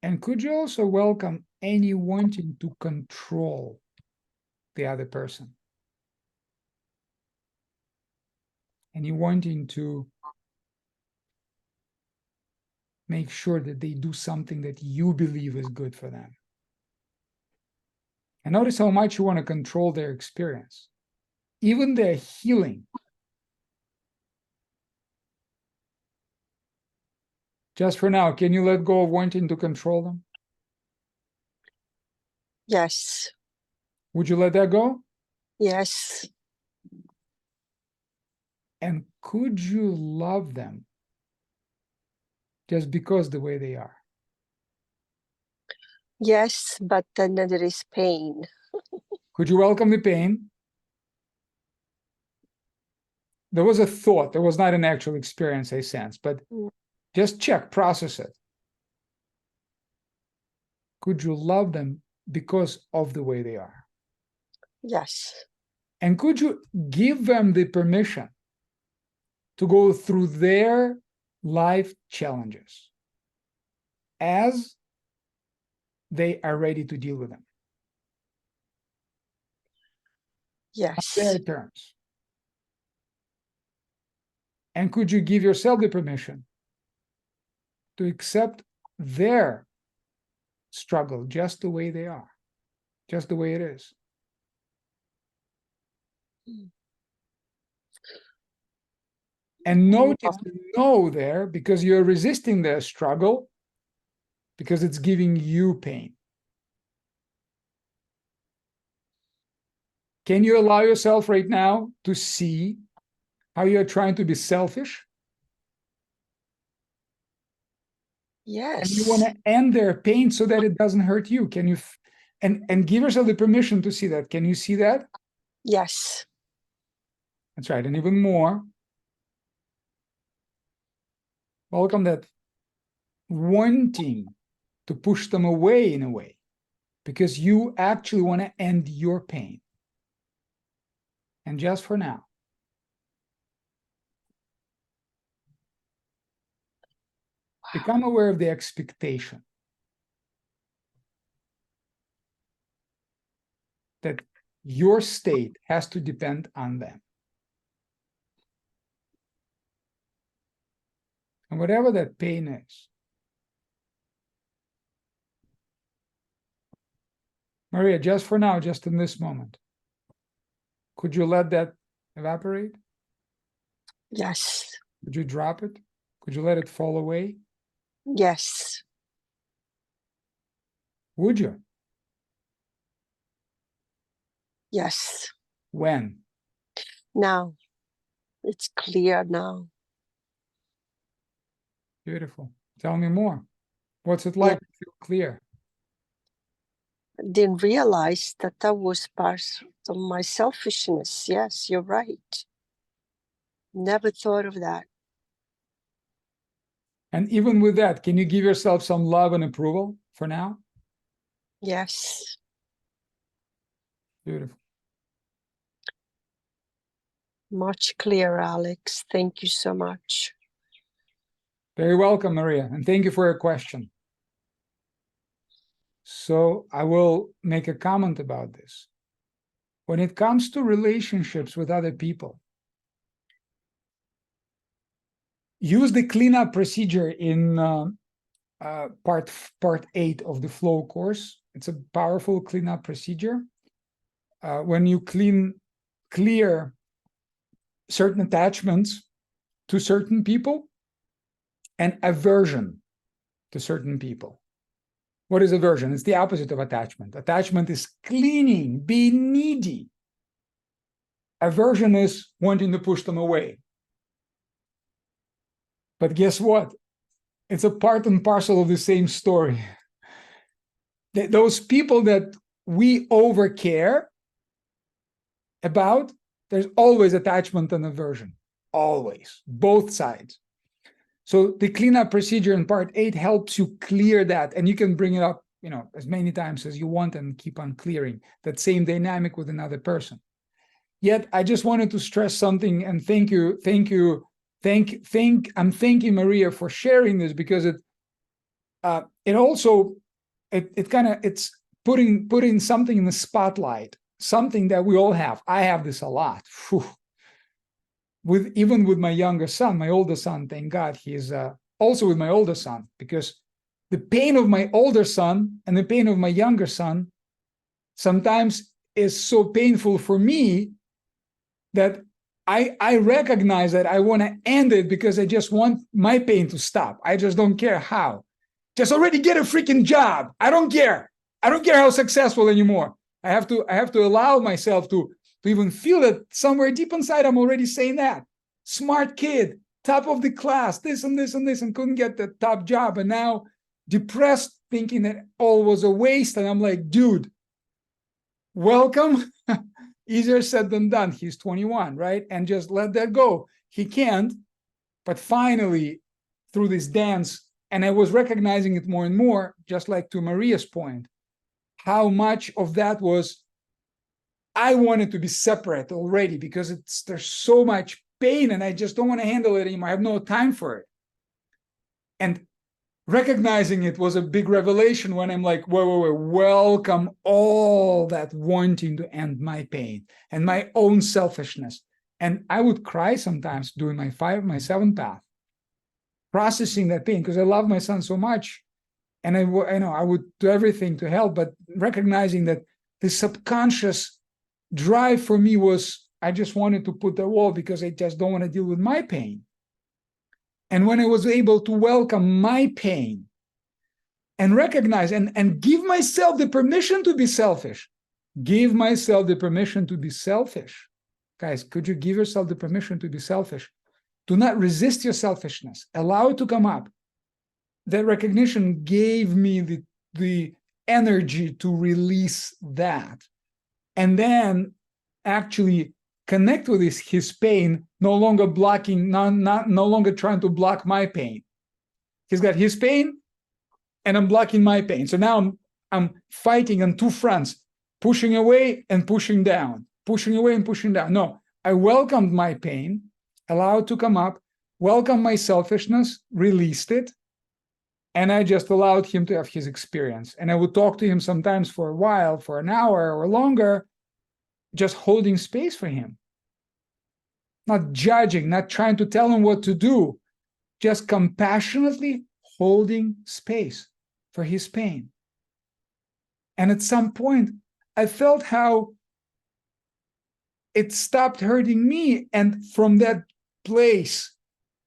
And could you also welcome any wanting to control the other person? Any wanting to make sure that they do something that you believe is good for them? And notice how much you want to control their experience, even their healing. Just for now, can you let go of wanting to control them? Yes. Would you let that go? Yes. And could you love them just because the way they are? Yes, but then there is pain. Could you welcome the pain? There was a thought, there was not an actual experience, I sense, but just check, process it. Could you love them because of the way they are? Yes. And could you give them the permission to go through their life challenges as they are ready to deal with them? Yes. On their terms. And could you give yourself the permission to accept their struggle just the way they are, just the way it is? And notice the no there, because you're resisting their struggle, because it's giving you pain. Can you allow yourself right now to see how you're trying to be selfish? Yes. And you want to end their pain so that it doesn't hurt you. Can you and give yourself the permission to see that? Can you see that? Yes. That's right. And even more, welcome that wanting to push them away in a way. because you actually want to end your pain. And just for now, become aware of the expectation that your state has to depend on them. And whatever that pain is, Maria, just for now, just in this moment, could you let that evaporate? Yes. Could you drop it? Could you let it fall away? Yes. Would you? Yes. When? Now. It's clear now. Beautiful. Tell me more. What's it Yeah. like to feel clear? Didn't realize that that was part of my selfishness. Yes, you're right. Never thought of that. And even with that, can you give yourself some love and approval for now? Yes. Beautiful. Much clearer, Alex. Thank you so much. Very welcome, Maria. And thank you for your question. So I will make a comment about this. When it comes to relationships with other people, use the cleanup procedure in part 8 of the flow course. It's a powerful cleanup procedure. When you clear certain attachments to certain people and aversion to certain people. What is aversion? It's the opposite of attachment. Attachment is cleaning, being needy. Aversion is wanting to push them away. But guess what? It's a part and parcel of the same story. Those people that we overcare about, there's always attachment and aversion. Always. Both sides. So the cleanup procedure in part 8 helps you clear that, and you can bring it up, as many times as you want and keep on clearing that same dynamic with another person. Yet I just wanted to stress something, and I'm thanking Maria for sharing this, because it's putting something in the spotlight, something that we all have. I have this a lot. Whew. Even with my younger son, my older son, thank God, he's also with my older son, because the pain of my older son and the pain of my younger son sometimes is so painful for me that I recognize that I want to end it, because I just want my pain to stop. I just don't care how. Just already get a freaking job. I don't care. I don't care how successful anymore. I have to allow myself to even feel that somewhere deep inside, I'm already saying that. Smart kid, top of the class, this and this and this, and couldn't get the top job. And now depressed, thinking that all was a waste. And I'm like, dude, welcome. Easier said than done. He's 21, right? And just let that go. He can't. But finally, through this dance, and I was recognizing it more and more, just like to Maria's point, how much of that was I wanted to be separate already, because there's so much pain and I just don't want to handle it anymore. I have no time for it. And recognizing it was a big revelation, when I'm like, wait, welcome all that wanting to end my pain and my own selfishness. And I would cry sometimes doing my 7th path, processing that pain, because I love my son so much. And I would do everything to help, but recognizing that the subconscious drive for me was, I just wanted to put the wall, because I just don't want to deal with my pain. And when I was able to welcome my pain and recognize and give myself the permission to be selfish, give myself the permission to be selfish. Guys, could you give yourself the permission to be selfish? Do not resist your selfishness. Allow it to come up. That recognition gave me the energy to release that. And then actually connect with his pain, no longer blocking, no longer trying to block my pain. He's got his pain, and I'm blocking my pain. So now I'm fighting on two fronts, pushing away and pushing down, pushing away and pushing down. No, I welcomed my pain, allowed it to come up, welcomed my selfishness, released it, and I just allowed him to have his experience. And I would talk to him sometimes for a while, for an hour or longer, just holding space for him. Not judging, not trying to tell him what to do, just compassionately holding space for his pain. And at some point, I felt how it stopped hurting me. And from that place,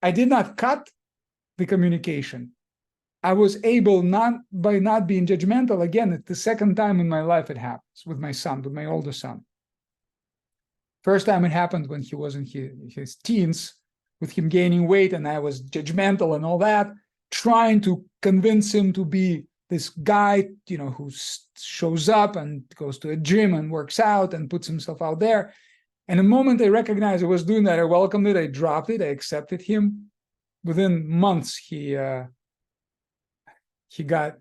I did not cut the communication. I was able, not by not being judgmental, again, it's the second time in my life it happens with my son, with my older son. First time it happened when he was in his teens, with him gaining weight, and I was judgmental and all that, trying to convince him to be this guy, who shows up and goes to a gym and works out and puts himself out there. And the moment I recognized I was doing that, I welcomed it, I dropped it, I accepted him. Within months, he got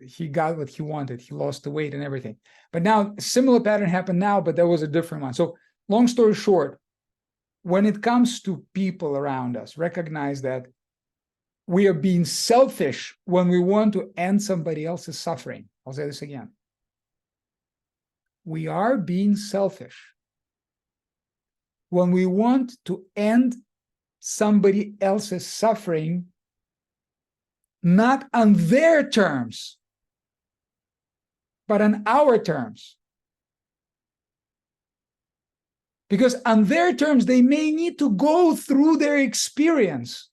what he wanted. He lost the weight and everything. But now a similar pattern happened now, but that was a different one. So long story short, when it comes to people around us, recognize that we are being selfish when we want to end somebody else's suffering. I'll say this again. We are being selfish when we want to end somebody else's suffering, not on their terms, but on our terms. Because on their terms, they may need to go through their experience.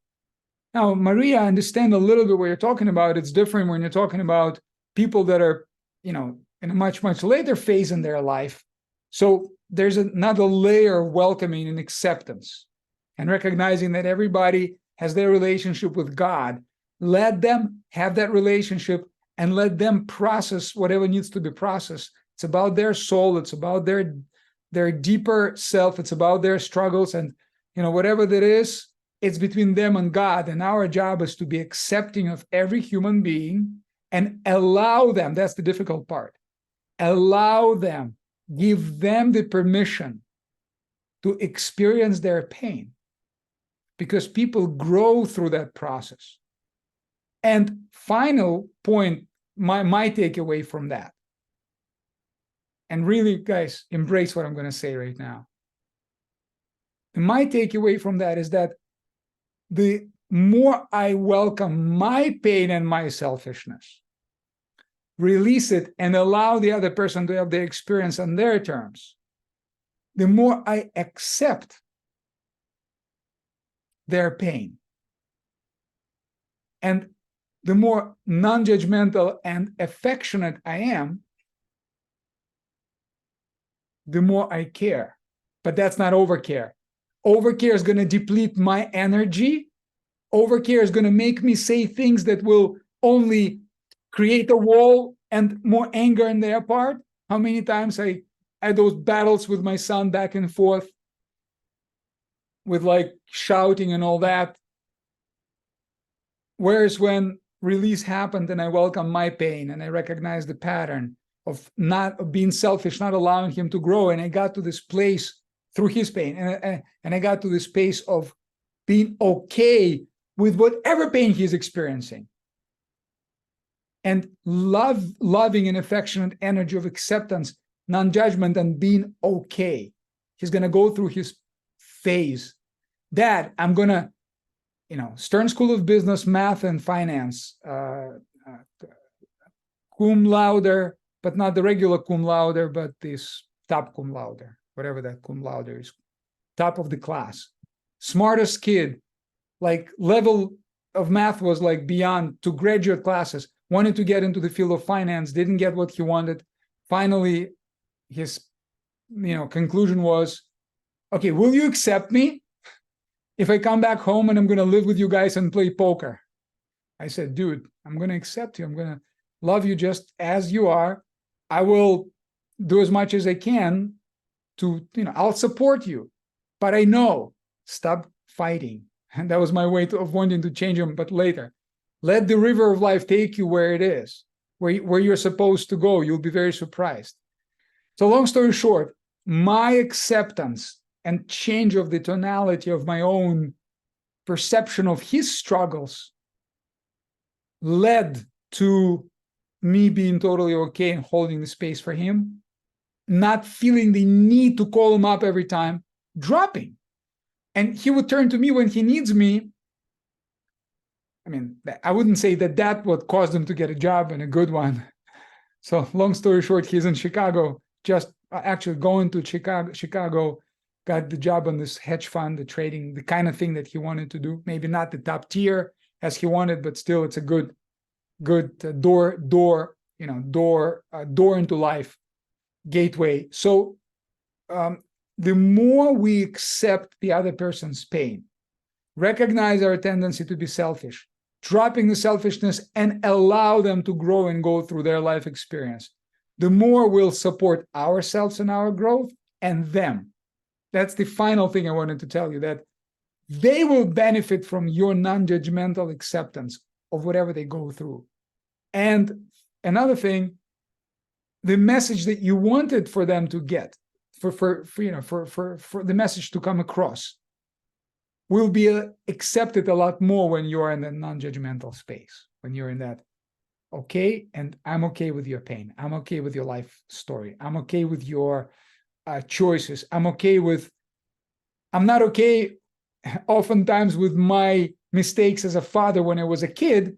Now, Maria, I understand a little bit what you're talking about. It's different when you're talking about people that are, in a much, much later phase in their life. So there's another layer of welcoming and acceptance and recognizing that everybody has their relationship with God. Let them have that relationship and let them process whatever needs to be processed. It's about their soul. It's about their deeper self. It's about their struggles. And, whatever that is, it's between them and God. And our job is to be accepting of every human being and allow them. That's the difficult part. Allow them, give them the permission to experience their pain, because people grow through that process. And final point, my takeaway from that, and really, guys, embrace what I'm going to say right now. And my takeaway from that is that the more I welcome my pain and my selfishness, release it and allow the other person to have their experience on their terms, the more I accept their pain. And the more non-judgmental and affectionate I am, the more I care. But that's not overcare. Overcare is going to deplete my energy. Overcare is going to make me say things that will only create a wall and more anger on their part. How many times I had those battles with my son back and forth with shouting and all that. Whereas when release happened and I welcomed my pain and I recognized the pattern of being selfish, not allowing him to grow, and I got to this place through his pain, and I got to this space of being okay with whatever pain he's experiencing, and loving and affectionate energy of acceptance, non-judgment, and being okay. He's going to go through his phase. Dad, I'm going to, Stern School of Business, Math and Finance, cum laude, but not the regular cum laude, but this top cum laude, whatever that cum laude is, top of the class. Smartest kid, level of math was beyond, to graduate classes, wanted to get into the field of finance, didn't get what he wanted. Finally, his conclusion was, okay, will you accept me if I come back home and I'm going to live with you guys and play poker? I said, dude, I'm going to accept you. I'm going to love you just as you are. I will do as much as I can to, I'll support you. But I know, stop fighting. And that was my way of wanting to change him, but later. Let the river of life take you where it is. where you're supposed to go. You'll be very surprised. So long story short, my acceptance and change of the tonality of my own perception of his struggles led to me being totally okay and holding the space for him, not feeling the need to call him up every time, dropping. And he would turn to me when he needs me. I mean, I wouldn't say that what caused him to get a job, and a good one. So long story short, he's in Chicago, just actually going to Chicago, got the job on this hedge fund, the trading, the kind of thing that he wanted to do. Maybe not the top tier as he wanted, but still it's a good door into life, gateway. So the more we accept the other person's pain, recognize our tendency to be selfish, dropping the selfishness and allow them to grow and go through their life experience, the more we'll support ourselves and our growth and them. That's the final thing I wanted to tell you, that they will benefit from your non-judgmental acceptance of whatever they go through. And another thing, the message that you wanted for them to get, for the message to come across, will be accepted a lot more when you are in that non-judgmental space, when you're in that, okay, and I'm okay with your pain. I'm okay with your life story. I'm okay with your choices. I'm not okay oftentimes with my mistakes as a father when I was a kid,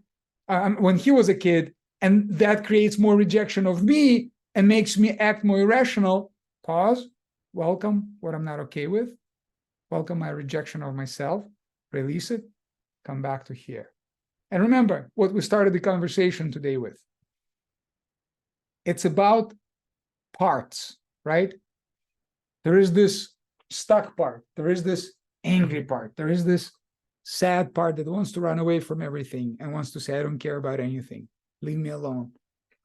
when he was a kid, and that creates more rejection of me and makes me act more irrational. Pause, welcome what I'm not okay with, welcome my rejection of myself, release it, come back to here. And remember what we started the conversation today with. It's about parts, right? There is this stuck part, there is this angry part, there is this sad part that wants to run away from everything and wants to say, I don't care about anything. Leave me alone.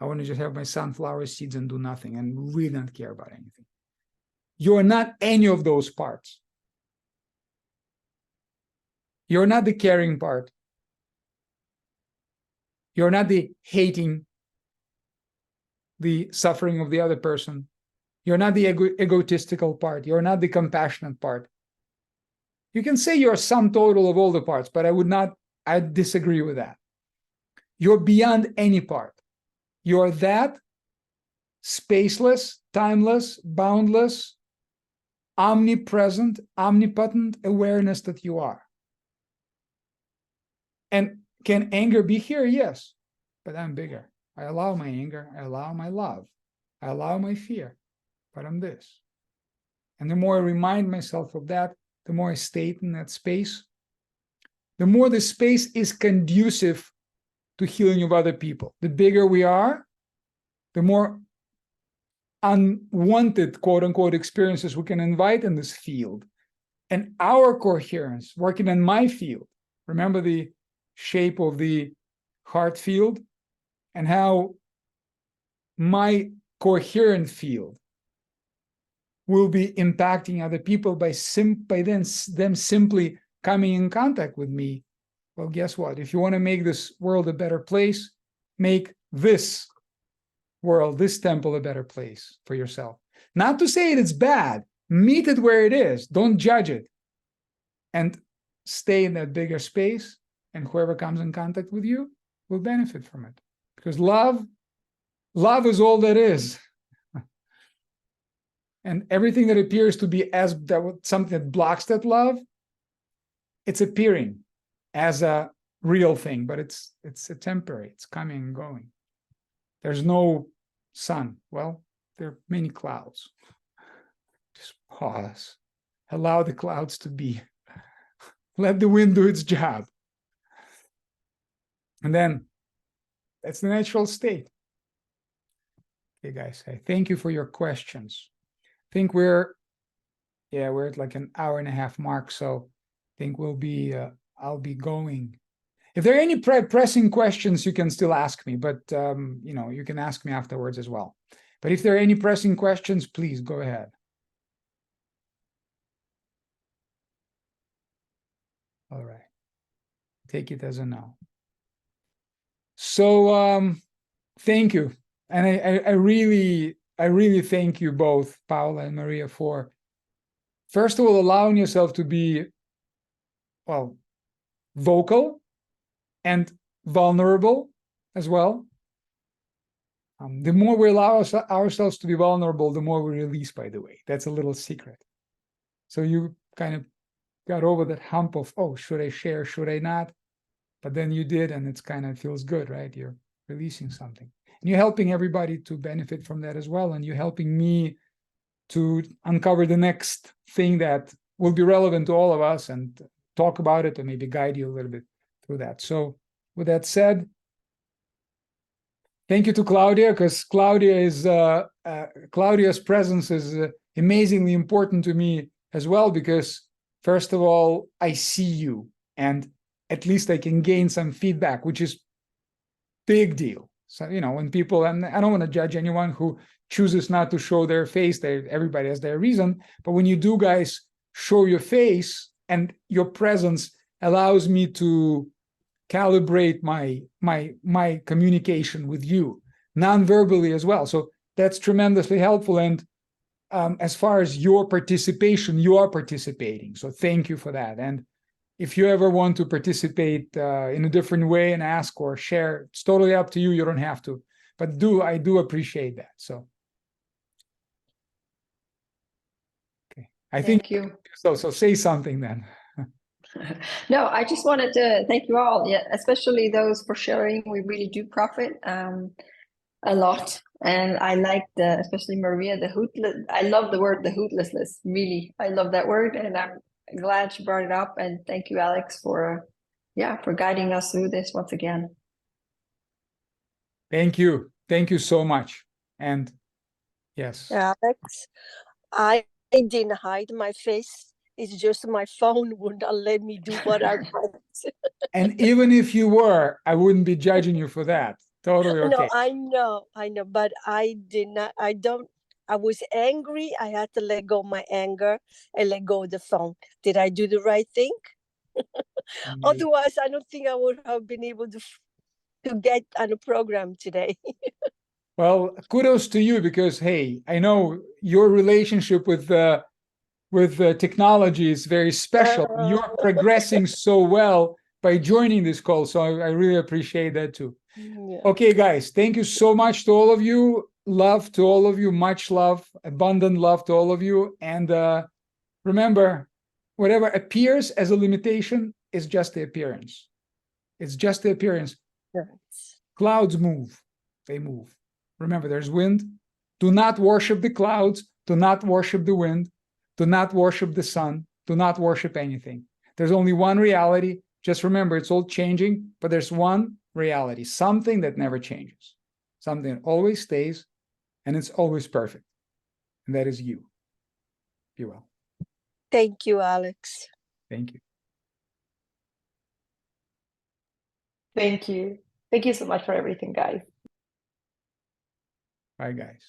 I want to just have my sunflower seeds and do nothing and really not care about anything. You're not any of those parts. You're not the caring part. You're not the hating the suffering of the other person. You're not the egotistical part. You're not the compassionate part. You can say you're a sum total of all the parts, but I disagree with that. You're beyond any part. You're that spaceless, timeless, boundless, omnipresent, omnipotent awareness that you are. And can anger be here? Yes, but I'm bigger. I allow my anger. I allow my love. I allow my fear, but I'm this. And the more I remind myself of that, the more I stay in that space, the more the space is conducive to healing of other people. The bigger we are, the more unwanted, quote unquote, experiences we can invite in this field. And our coherence, working in my field, remember the shape of the heart field and how my coherent field will be impacting other people by them simply coming in contact with me. Well, guess what? If you want to make this world a better place, make this world, this temple, a better place for yourself. Not to say it's bad. Meet it where it is. Don't judge it. And stay in that bigger space, and whoever comes in contact with you will benefit from it. Because love is all that is. And everything that appears to be something that blocks that love, it's appearing as a real thing, but it's a temporary, it's coming and going. There's no sun. Well, there are many clouds. Just pause. Allow the clouds to be. Let the wind do its job. And then that's the natural state. Okay, guys, I thank you for your questions. I think we're at like an hour and a half mark, so I think I'll be going. If there are any pressing questions, you can still ask me, but you can ask me afterwards as well. But if there are any pressing questions, please go ahead. All right. Take it as a no. So thank you. And I really thank you both, Paula and Maria, for first of all, allowing yourself to be, well, vocal and vulnerable as well. The more we allow ourselves to be vulnerable, the more we release, by the way. That's a little secret. So you kind of got over that hump of, oh, should I share, should I not? But then you did, and it's kind of feels good, right? You're releasing something. And you're helping everybody to benefit from that as well. And you're helping me to uncover the next thing that will be relevant to all of us and talk about it and maybe guide you a little bit through that. So with that said, thank you to Claudia, because Claudia's presence is amazingly important to me as well, because first of all, I see you and at least I can gain some feedback, which is big deal. So, you know, when people, and I don't want to judge anyone who chooses not to show their face, everybody has their reason, but when you do, guys, show your face and your presence allows me to calibrate my communication with you non-verbally as well. So that's tremendously helpful. And as far as your participation, you are participating. So thank you for that. And if you ever want to participate in a different way and ask or share, it's totally up to you. You don't have to, but I do appreciate that. So, okay, I think Thank you. so. So say something then. No, I just wanted to thank you all, yeah, especially those for sharing. We really do profit a lot. And I like especially Maria, I love the word, the hootlessness. Really, I love that word. And I'm glad you brought it up. And thank you, Alex, for guiding us through this once again. Thank you. Thank you so much. And yes. Alex, I didn't hide my face. It's just my phone would not let me do what I want. And even if you were, I wouldn't be judging you for that. Totally okay. No, I know, but I did not, I was angry. I had to let go of my anger and let go of the phone. Did I do the right thing? Otherwise, I don't think I would have been able to get on the program today. Well, kudos to you, because hey, I know your relationship with technology is very special. You're progressing so well by joining this call, so I really appreciate that too. Yeah. Okay, guys, thank you so much to all of you. Love to all of you, much love, abundant love to all of you. And remember, whatever appears as a limitation is just the appearance. It's just the appearance. Yes. Clouds move, they move. Remember, there's wind. Do not worship the clouds. Do not worship the wind. Do not worship the sun. Do not worship anything. There's only one reality. Just remember, it's all changing, but there's one reality, something that never changes, something that always stays, and it's always perfect. And that is you. Be well. Thank you, Alex. Thank you. Thank you. Thank you so much for everything, guys. Bye, guys.